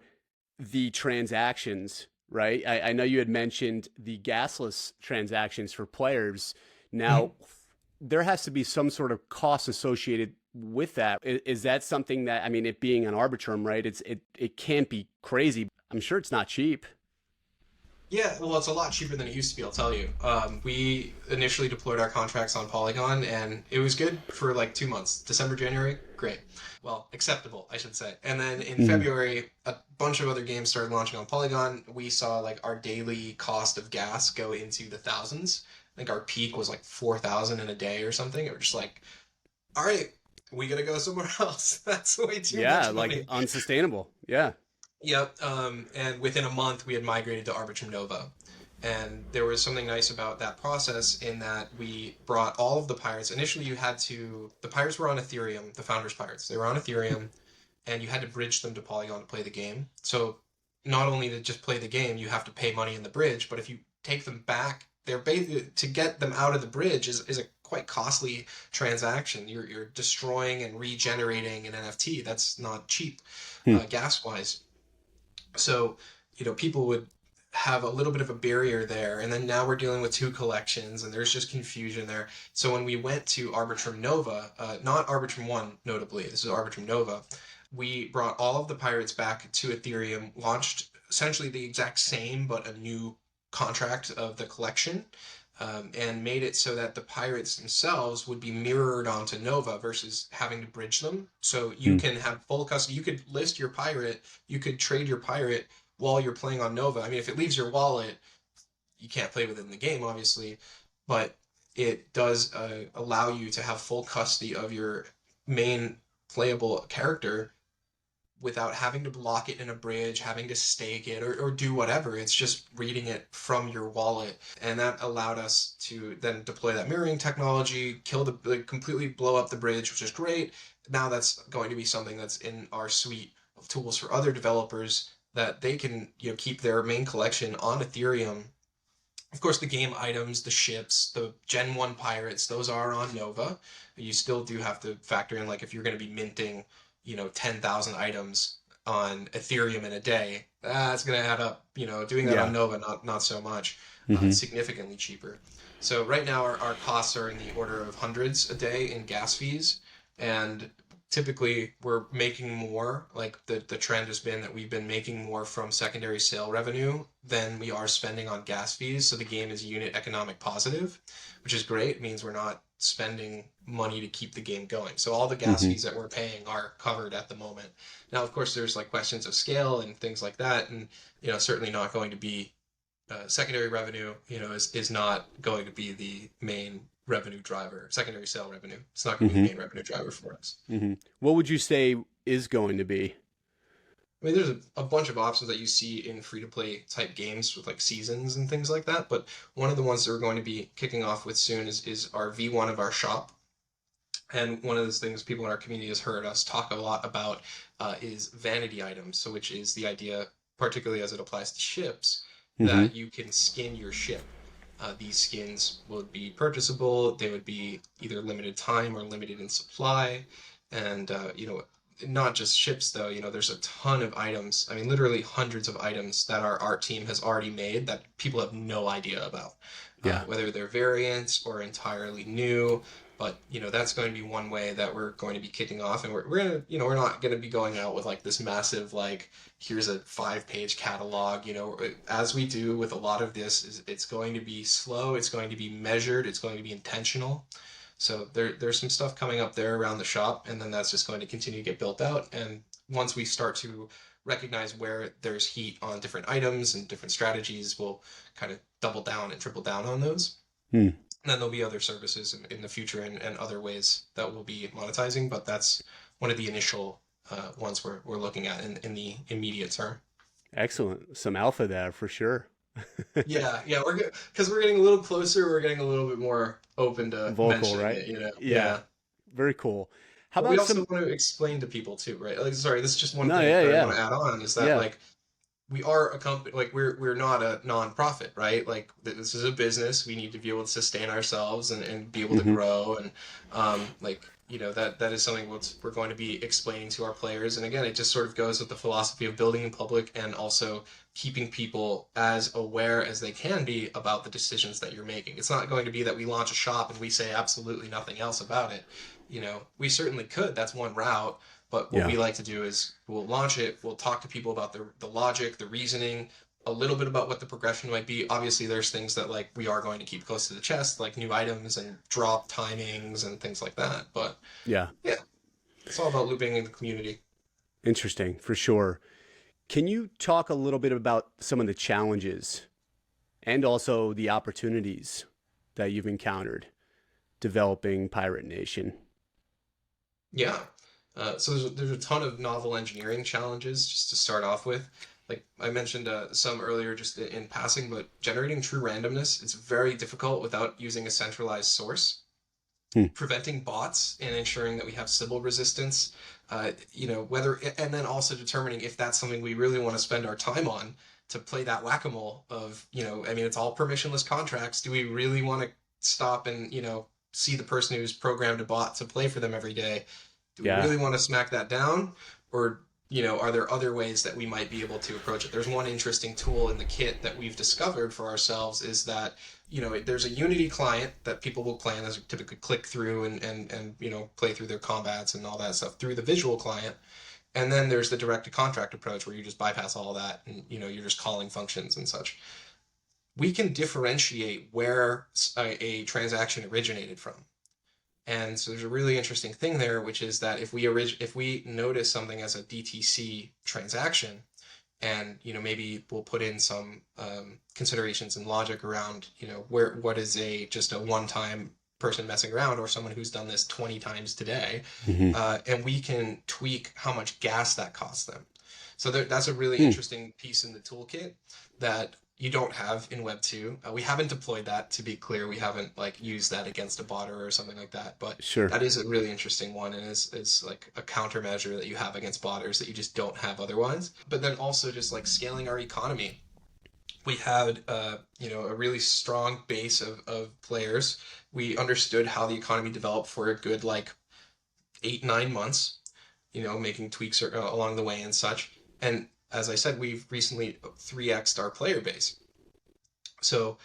the transactions, right? I know you had mentioned the gasless transactions for players. Now, there has to be some sort of cost associated with that. Is that something that, I mean, it being an Arbitrum, right? It can't be crazy. I'm sure it's not cheap. Yeah, well, it's a lot cheaper than it used to be, I'll tell you. We initially deployed our contracts on Polygon, and it was good for like 2 months. December, January, great. Well, acceptable, I should say. And then in February, a bunch of other games started launching on Polygon. We saw like our daily cost of gas go into the thousands. I think our peak was like 4,000 in a day or something. It was just like, all right, we gotta go somewhere else. That's way too Yeah, much like money. unsustainable. Yeah. Yep. And within a month, we had migrated to Arbitrum Nova. And there was something nice about that process in that we brought all of the pirates. Initially, the pirates were on Ethereum, the founders' pirates. They were on Ethereum, and you had to bridge them to Polygon to play the game. So not only to just play the game, you have to pay money in the bridge, but if you take them back, to get them out of the bridge is a quite costly transaction. You're destroying and regenerating an NFT. That's not cheap, Hmm. gas wise. So, people would have a little bit of a barrier there. And then now we're dealing with two collections, and there's just confusion there. So when we went to Arbitrum Nova, not Arbitrum 1, notably, this is Arbitrum Nova, we brought all of the pirates back to Ethereum, launched essentially the exact same, but a new contract of the collection. And made it so that the pirates themselves would be mirrored onto Nova versus having to bridge them. So you can have full custody. You could list your pirate, you could trade your pirate while you're playing on Nova. I mean, if it leaves your wallet, you can't play within the game, obviously, but it does allow you to have full custody of your main playable character without having to block it in a bridge, having to stake it or do whatever. It's just reading it from your wallet. And that allowed us to then deploy that mirroring technology, kill the, like, completely blow up the bridge, which is great. Now that's going to be something that's in our suite of tools for other developers that they can, keep their main collection on Ethereum. Of course, the game items, the ships, the Gen 1 pirates, those are on Nova. You still do have to factor in, like, if you're going to be minting, 10,000 items on Ethereum in a day, that's going to add up. Doing that on Yeah. Nova, not so much. Hmm. It's significantly cheaper. So right now, our costs are in the order of hundreds a day in gas fees. And typically, we're making more. Like, the trend has been that we've been making more from secondary sale revenue than we are spending on gas fees. So the game is unit economic positive, which is great. It means we're not spending money to keep the game going. So all the gas Hmm. fees that we're paying are covered at the moment. Now, of course, there's like questions of scale and things like that, and certainly not going to be secondary revenue. Is not going to be the main revenue driver. Secondary sale revenue. It's not going to be Hmm. the main revenue driver for us. Hmm. What would you say is going to be? I mean, there's a bunch of options that you see in free-to-play type games with like seasons and things like that. But one of the ones that we're going to be kicking off with soon is our V1 of our shop. And one of those things people in our community has heard us talk a lot about is vanity items. So, which is the idea, particularly as it applies to ships, Hmm. that you can skin your ship. These skins would be purchasable. They would be either limited time or limited in supply. And, not just ships though, there's a ton of items. I mean, literally hundreds of items that our art team has already made that people have no idea about, Yeah. whether they're variants or entirely new. But that's going to be one way that we're going to be kicking off, and we're gonna, we're not going to be going out with like this massive, like, here's a 5-page catalog. As we do with a lot of this, it's going to be slow, it's going to be measured, it's going to be intentional. So there's some stuff coming up there around the shop, and then that's just going to continue to get built out. And once we start to recognize where there's heat on different items and different strategies, we'll kind of double down and triple down on those. Hmm. And then there'll be other services in the future, and other ways that we'll be monetizing, but that's one of the initial ones we're looking at in the immediate term. Excellent. Some alpha there for sure. Yeah, we're good because we're getting a little closer. We're getting a little bit more open to Vocal, mentioning right? it. Yeah. Yeah. Very cool. How But we about also some? want to explain to people too, right? Like, sorry, this is just one No, thing yeah, that I yeah, want to add on is that, yeah. like, we are a company, like, we're not a nonprofit, right? Like, this is a business. We need to be able to sustain ourselves and be able to Hmm. grow. And like, that is something we're going to be explaining to our players. And again, it just sort of goes with the philosophy of building in public, and also keeping people as aware as they can be about the decisions that you're making. It's not going to be that we launch a shop and we say absolutely nothing else about it. We certainly could. That's one route. But what Yeah. we like to do is we'll launch it, we'll talk to people about the logic, the reasoning, a little bit about what the progression might be. Obviously, there's things that, like, we are going to keep close to the chest, like new items and drop timings and things like that. But Yeah. yeah, it's all about looping in the community. Interesting for sure. Can you talk a little bit about some of the challenges and also the opportunities that you've encountered developing Pirate Nation? Yeah. So there's a ton of novel engineering challenges just to start off with. Like I mentioned some earlier just in passing, but generating true randomness is very difficult without using a centralized source. Hmm. Preventing bots and ensuring that we have Sybil resistance, whether, and then also determining if that's something we really want to spend our time on to play that whack-a-mole of, I mean, it's all permissionless contracts. Do we really want to stop and, see the person who's programmed a bot to play for them every day? Do we Yeah. really want to smack that down? Or, are there other ways that we might be able to approach it? There's one interesting tool in the kit that we've discovered for ourselves is that, there's a Unity client that people will play, and as typically click through and play through their combats and all that stuff through the visual client. And then there's the direct to contract approach where you just bypass all that and, you're just calling functions and such. We can differentiate where a transaction originated from. And so there's a really interesting thing there, which is that if we notice something as a DTC transaction, and maybe we'll put in some considerations and logic around what is just a one-time person messing around or someone who's done this 20 times today, Hmm. and we can tweak how much gas that costs them. So that's a really Hmm. interesting piece in the toolkit that you don't have in Web 2. We haven't deployed that, to be clear. We haven't like used that against a bot or something like that. But Sure. that is a really interesting one, and is like a countermeasure that you have against botters that you just don't have otherwise. But then also just like scaling our economy. We had a really strong base of players. We understood how the economy developed for a good like 8-9 months, making tweaks along the way and such. And as I said, we've recently 3x'd our player base. So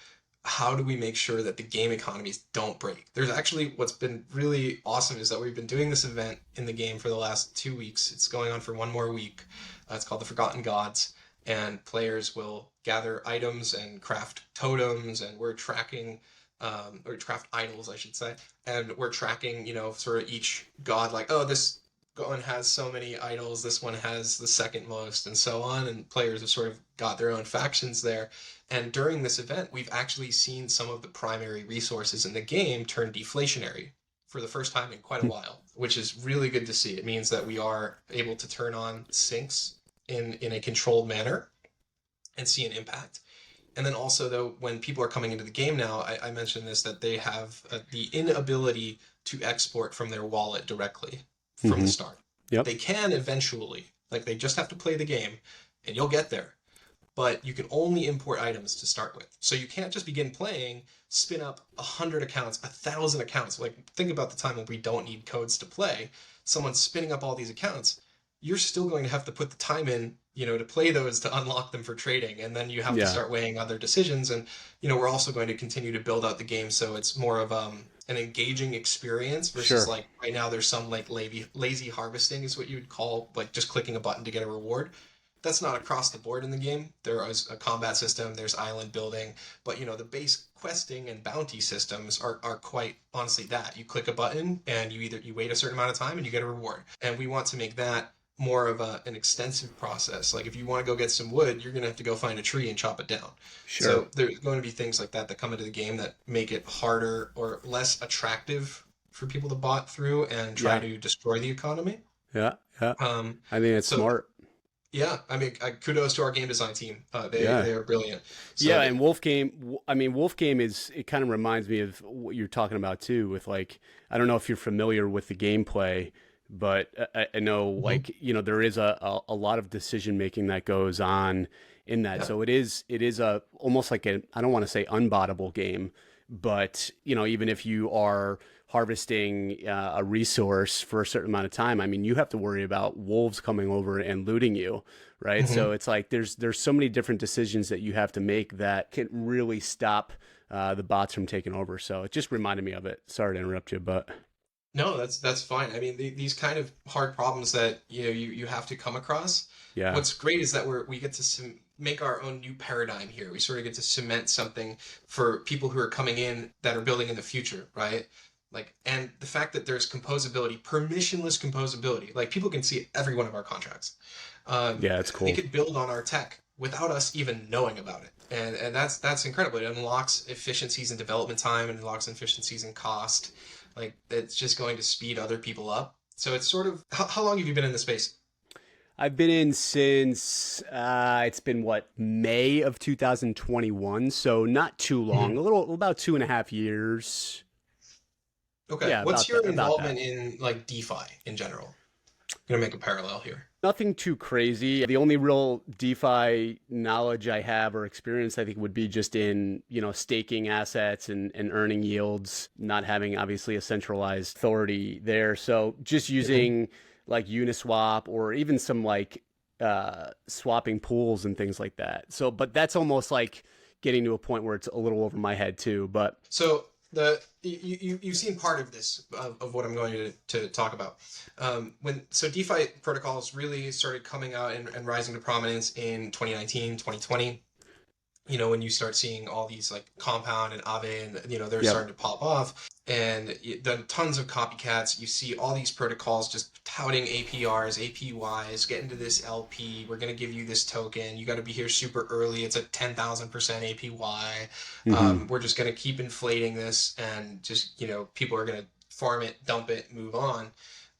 how do we make sure that the game economies don't break? There's actually, what's been really awesome is that we've been doing this event in the game for the last 2 weeks. It's going on for one more week. It's called the Forgotten Gods, and players will gather items and craft totems, and we're tracking, or craft idols, I should say, and we're tracking, sort of each god, like, oh, this one has so many idols, this one has the second most, and so on, and players have sort of got their own factions there. And during this event, we've actually seen some of the primary resources in the game turn deflationary for the first time in quite a while, which is really good to see. It means that we are able to turn on sinks in a controlled manner and see an impact. And then also, though, when people are coming into the game now, I mentioned this, that they have the inability to export from their wallet directly from the Hmm. start. Yep. They can eventually, like they just have to play the game and you'll get there. But you can only import items to start with. So you can't just begin playing, spin up 100 accounts, 1,000 accounts. Like, think about the time when we don't need codes to play. Someone's spinning up all these accounts. You're still going to have to put the time in, to play those to unlock them for trading. And then you have to Yeah. start weighing other decisions. And, we're also going to continue to build out the game so it's more of an engaging experience versus Sure. like right now there's some like lazy harvesting is what you would call like just clicking a button to get a reward. That's not across the board in the game. There is a combat system, there's island building, but the base questing and bounty systems are quite honestly that. You click a button and you wait a certain amount of time and you get a reward. And we want to make that more of an extensive process. Like if you want to go get some wood, you're going to have to go find a tree and chop it down. Sure. So there's going to be things like that that come into the game that make it harder or less attractive for people to bot through and try Yeah. to destroy the economy. Yeah. Yeah. Um, I think it's so smart. yeah, I mean, kudos to our game design team. They Yeah. they are brilliant. So Yeah, and Wolf Game is, it kind of reminds me of what you're talking about too, with like, I don't know if you're familiar with the gameplay, but I know Mhm. like, there is a lot of decision making that goes on in that. Yeah. So it is a almost like a, I don't want to say unbottable game, but even if you are harvesting a resource for a certain amount of time, I mean, you have to worry about wolves coming over and looting you, right? hmm So it's like there's so many different decisions that you have to make that can really stop the bots from taking over. So it just reminded me of it. Sorry to interrupt you, but No, that's fine. I mean, these kind of hard problems that you have to come across. yeah, What's great is that we get to make our own new paradigm here. We sort of get to cement something for people who are coming in that are building in the future, right? Like, and the fact that there's composability, permissionless composability, like people can see every one of our contracts. Um, yeah, it's they cool. could build on our tech without us even knowing about it. And that's incredible. It unlocks efficiencies in development time and unlocks efficiencies in cost. Like it's just going to speed other people up. So it's sort of how long have you been in the space? I've been in since it's been what, May of 2021, so not too long, Mhm. a little, about 2.5 years. Okay. Yeah, What's about your that, about that. involvement in like DeFi in general? I'm gonna make a parallel here. Nothing too crazy. The only real DeFi knowledge I have or experience, I think, would be just in, staking assets and earning yields, not having obviously a centralized authority there. So just Mhm. using like Uniswap or even some like swapping pools and things like that. So, but that's almost like getting to a point where it's a little over my head too. But So you've seen part of this of what I'm going to talk about. So DeFi protocols really started coming out and rising to prominence in 2019, 2020. when you start seeing all these like Compound and Aave and, they're Yep. starting to pop off, and then tons of copycats. You see all these protocols just touting APRs, APYs, get into this LP. We're going to give you this token. You got to be here super early. It's a 10,000% APY. Hmm. We're just going to keep inflating this, and just, people are going to farm it, dump it, move on.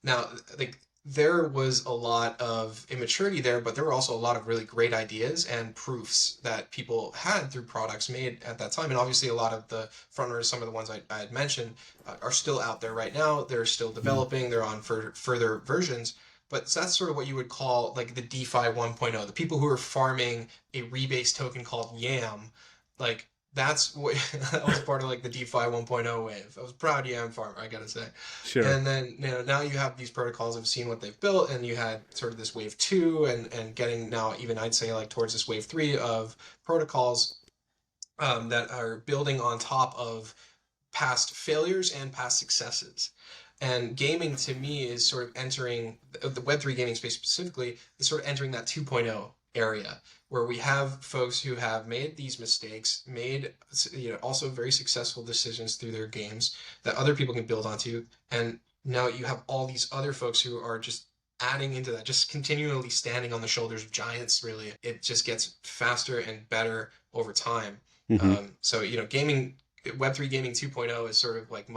Now, like, there was a lot of immaturity there, but there were also a lot of really great ideas and proofs that people had through products made at that time. And obviously, a lot of the frontrunners, some of the ones I had mentioned, are still out there right now. They're still developing, they're on for further versions. But that's sort of what you would call like the DeFi 1.0, the people who are farming a rebase token called YAM. Like, that's what that was part of like the DeFi 1.0 wave. I was proud YAM farmer, I gotta say. Sure. And then, now you have these protocols have seen what they've built, and you had sort of this wave two, and getting now even I'd say like towards this wave three of protocols, that are building on top of past failures and past successes. And gaming to me is sort of entering the Web3 gaming space specifically, is sort of entering that 2.0 area where we have folks who have made these mistakes, made, also very successful decisions through their games that other people can build onto. And now you have all these other folks who are just adding into that, just continually standing on the shoulders of giants, really. It just gets faster and better over time. Hmm. So, gaming, Web3 gaming 2.0 is sort of like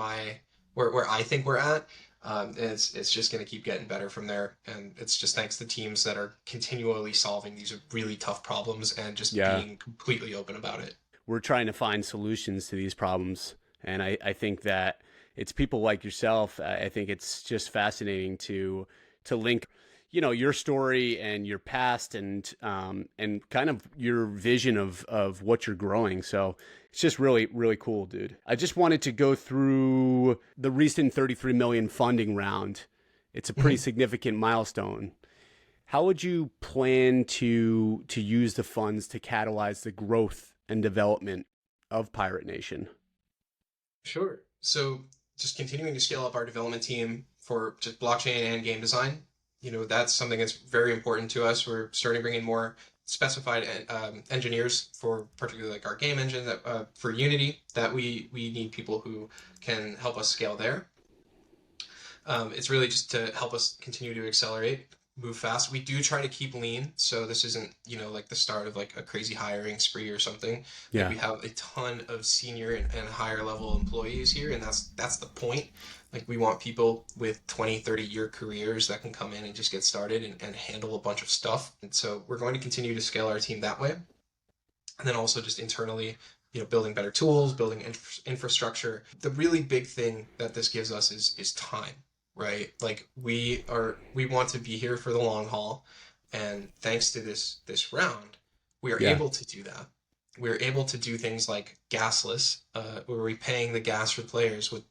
where I think we're at. And it's just going to keep getting better from there. And it's just thanks to teams that are continually solving these really tough problems and just Yeah. being completely open about it. We're trying to find solutions to these problems. And I think that it's people like yourself. I think it's just fascinating to link, your story and your past and kind of your vision of what you're growing. So it's just really, really cool, dude. I just wanted to go through the recent 33 million funding round. It's a pretty Mhm. significant milestone. How would you plan to use the funds to catalyze the growth and development of Pirate Nation? Sure. So just continuing to scale up our development team for just blockchain and game design, that's something that's very important to us. We're starting to bring in more specified engineers for particularly like our game engine that for Unity, that we need people who can help us scale there. It's really just to help us continue to accelerate, move fast. We do try to keep lean, so this isn't, like the start of like a crazy hiring spree or something. Like, Yeah. we have a ton of senior and higher level employees here, and that's the point. Like, we want people with 20, 30-year careers that can come in and just get started and handle a bunch of stuff. And so we're going to continue to scale our team that way. And then also just internally, building better tools, building infrastructure. The really big thing that this gives us is time, right? Like, we want to be here for the long haul, and thanks to this round, we are Yeah. able to do that. We're able to do things like gasless, where we're repaying the gas for players with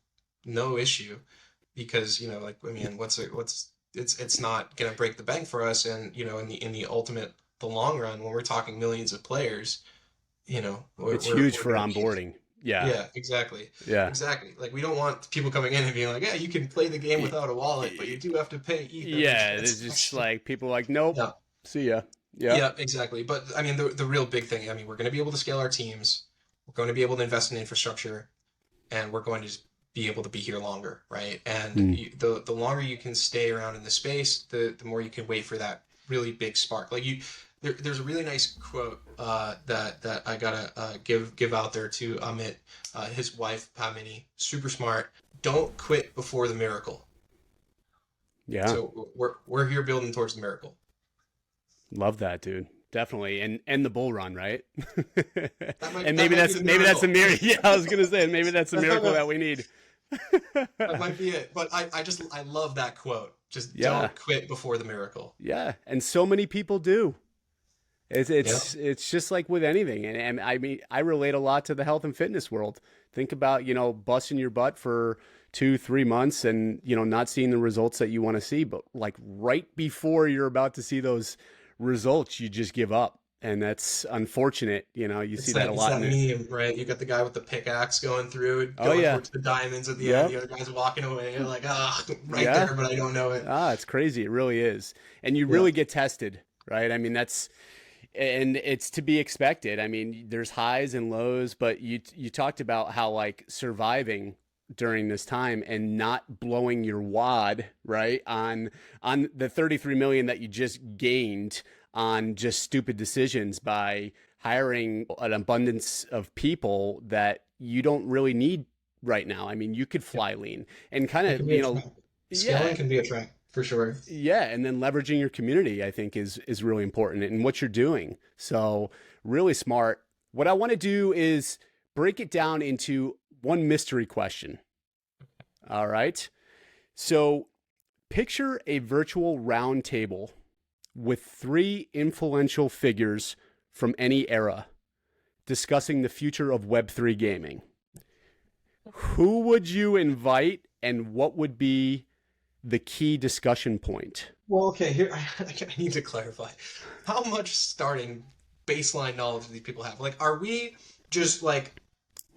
no issue, because, like, I mean, it's not gonna break the bank for us, and, in the ultimate, the long run, when we're talking millions of players, It's huge we're for gonna be. onboarding. Yeah. Yeah, exactly. Yeah. Exactly. Like, we don't want people coming in and being like, yeah, you can play the game without a wallet, but you do have to pay ETH every Yeah, there's just transaction. like people like, nope, Yeah. see ya. Yeah. Yeah, exactly. But I mean, the real big thing, I mean, we're going to be able to scale our teams. We're going to be able to invest in infrastructure, and we're going to just be able to be here longer, right? And Mm. the longer you can stay around in the space, the more you can wait for that really big spark. Like, there's a really nice quote that I gotta give out there to Amit, his wife Pamini, super smart. Don't quit before the miracle. Yeah. So we're here building towards the miracle. Love that, dude. Definitely. And the bull run, right? And That maybe might be that's the maybe that's a miracle. miracle. Yeah, I was gonna say maybe that's a That's not miracle a, that we need. that might be it. But I love that quote. Just Yeah. don't quit before the miracle. Yeah. And so many people do. It's Yeah. it's it's just like with anything, and I mean I relate a lot to the health and fitness world. Think about busting your butt for 2 3 months and not seeing the results that you want to see, but like right before you're about to see those results, you just give up, and that's unfortunate. You see that a It's lot in that it. meme, right? You got the guy with the pickaxe Oh going yeah, towards the diamonds at the end. yep, The other guy's walking away. You're like, ah, right yeah. there, but I don't know it. It's crazy. It really is, and you Yeah. really get tested, right? I mean, that's And it's to be expected. I mean, there's highs and lows, but you talked about how like surviving during this time and not blowing your wad, right? On the 33 million that you just gained on just stupid decisions by hiring an abundance of people that you don't really need right now. I mean, you could Yeah, fly lean and kind it can of, be a trap. yeah, Scaling can be a trap for sure. yeah, and then leveraging your community, I think, is really important and what you're doing. So really smart. What I want to do is break it down into one mystery question. All right. So picture a virtual round table with three influential figures from any era discussing the future of Web3 gaming. Who would you invite and what would be the key discussion point? Well, okay, here I need to clarify. How much starting baseline knowledge do these people have? Like, are we just like,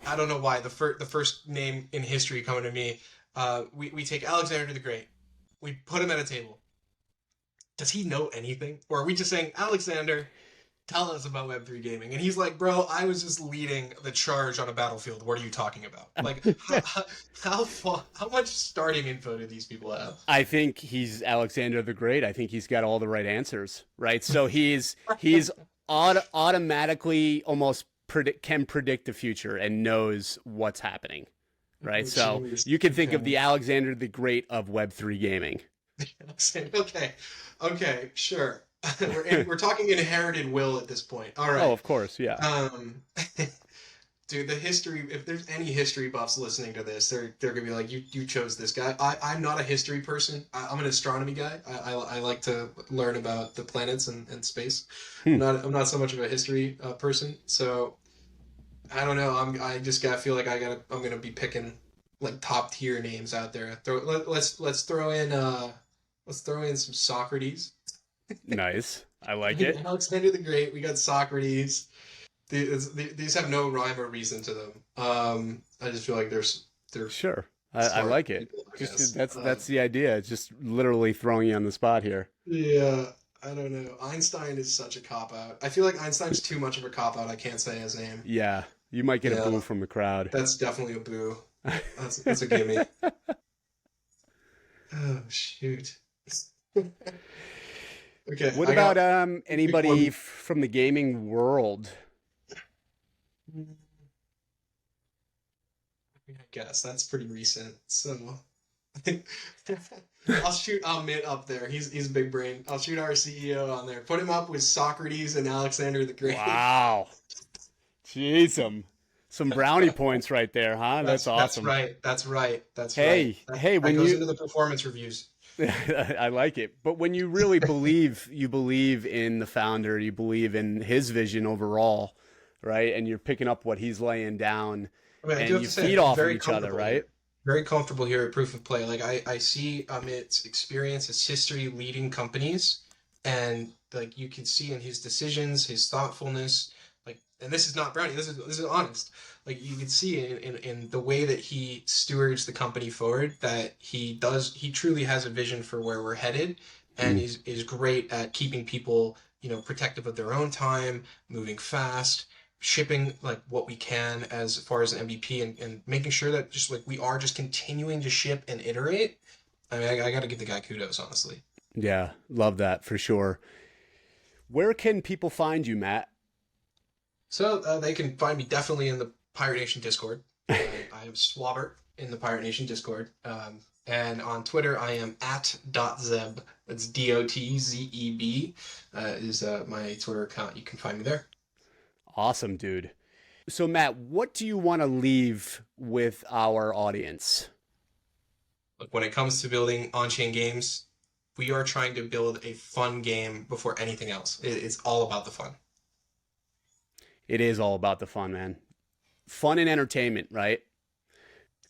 I don't know why the first name in history coming to me, we take Alexander the Great, we put him at a table. Does he know anything, or are we just saying, Alexander, tell us about Web3 gaming? And he's like, bro, I was just leading the charge on a battlefield. What are you talking about? Like, how much starting info do these people have? I think he's Alexander the Great. I think he's got all the right answers, right? So he's automatically almost can predict the future and knows what's happening, right? So Jeez. you can think of Okay. the Alexander the Great of Web3 gaming. Okay. Okay. Sure. We're talking inherited will at this point. All Oh, right. of course, yeah. Um, dude, the history. If there's any history buffs listening to this, they're gonna be like, you chose this guy. I'm not a history person. I'm an astronomy guy. I like to learn about the planets and space. Hmm. I'm not so much of a history person. So I don't know. I just gotta feel like I'm gonna be picking like top tier names out there. Let's throw in some Socrates. Nice. I like We it. got Alexander the Great. We got Socrates. These have no rhyme or reason to them. I just feel like they're Sure. I smart like it. people, I Just guess. that's the idea. It's just literally throwing you on the spot here. Yeah, I don't know. Einstein is such a cop out. I feel like Einstein's too much of a cop out. I can't say his name. Yeah. You might get a Yeah, boo from the crowd. that's definitely a boo. That's a gimme. Oh shoot. Okay, What I about got pick anybody one. from the gaming world? I guess that's pretty recent. So I'll shoot Amit up there. He's big brain. I'll shoot our CEO on there. Put him up with Socrates and Alexander the Great. Wow. Jeez, some brownie points right there, huh? That's That's awesome. right. That's right. That's right. Hey, That, hey, that when goes you into the performance reviews. I like it. But when you really believe, you believe in the founder, you believe in his vision overall, right? And you're picking up what he's laying down I mean, I do and have you to say, feed I'm off of very each other, comfortable right? here. Very comfortable here at Proof of Play. Like I see Amit's experience, his history leading companies, and like you can see in his decisions, his thoughtfulness. Like, and this is not brownie. This is honest. Like you can see in the way that he stewards the company forward that he truly has a vision for where we're headed, and Mm. is great at keeping people protective of their own time, moving fast, shipping like what we can as far as an MVP, and making sure that just like we are just continuing to ship and iterate. I mean, I got to give the guy kudos, honestly. Yeah, love that for sure. Where can people find you, Matt? So they can find me definitely in the Pirate Nation Discord. I am Swabbert in the Pirate Nation Discord. And on Twitter, I am @.zeb. That's DOTZEB is my Twitter account. You can find me there. Awesome, dude. So, Matt, what do you want to leave with our audience? Look, when it comes to building on-chain games, we are trying to build a fun game before anything else. It's all about the fun. It is all about the fun, man. Fun and entertainment, right?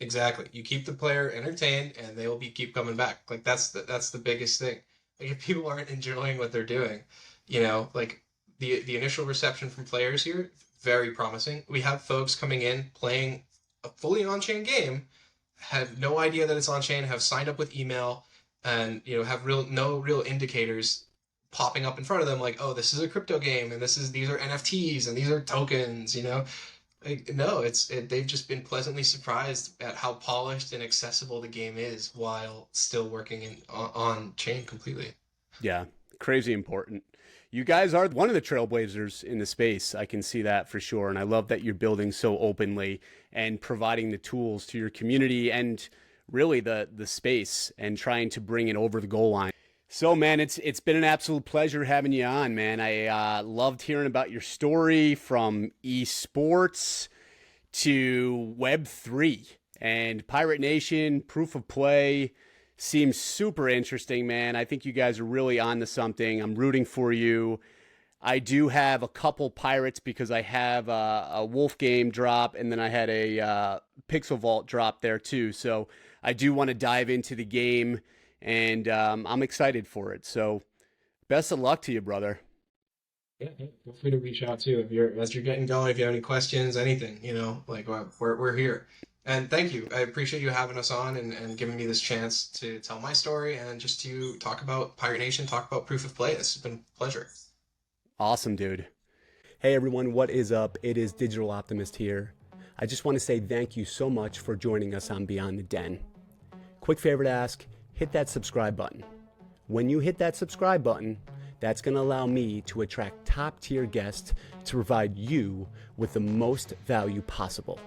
Exactly. You keep the player entertained, and they will keep coming back. Like that's the biggest thing. Like if people aren't enjoying what they're doing, like the initial reception from players here, very promising. We have folks coming in playing a fully on-chain game, have no idea that it's on-chain, have signed up with email, and have no real indicators popping up in front of them like, oh, this is a crypto game and these are NFTs and these are tokens, you know. Like, no, they've just been pleasantly surprised at how polished and accessible the game is while still working on chain completely. Yeah, crazy important. You guys are one of the trailblazers in the space. I can see that for sure. And I love that you're building so openly and providing the tools to your community and really the space and trying to bring it over the goal line. So, man, it's been an absolute pleasure having you on, man. I loved hearing about your story from esports to Web3 and Pirate Nation, Proof of Play. Seems super interesting, man. I think you guys are really on to something. I'm rooting for you. I do have a couple pirates because I have a Wolf game drop, and then I had a Pixel Vault drop there too. So I do want to dive into the game, and I'm excited for it. So best of luck to you, brother. Yeah, feel free to reach out too as you're getting going. If you have any questions, anything, you know, like we're here. And thank you. I appreciate you having us on and giving me this chance to tell my story and just to talk about Pirate Nation, talk about Proof of Play. This has been a pleasure. Awesome, dude. Hey everyone, what is up? It is Digital Optimist here. I just want to say thank you so much for joining us on Beyond the Den. Quick favor to ask, hit that subscribe button. When you hit that subscribe button, that's going to allow me to attract top tier guests to provide you with the most value possible.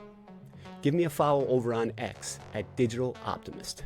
Give me a follow over on X at Digital Optimist.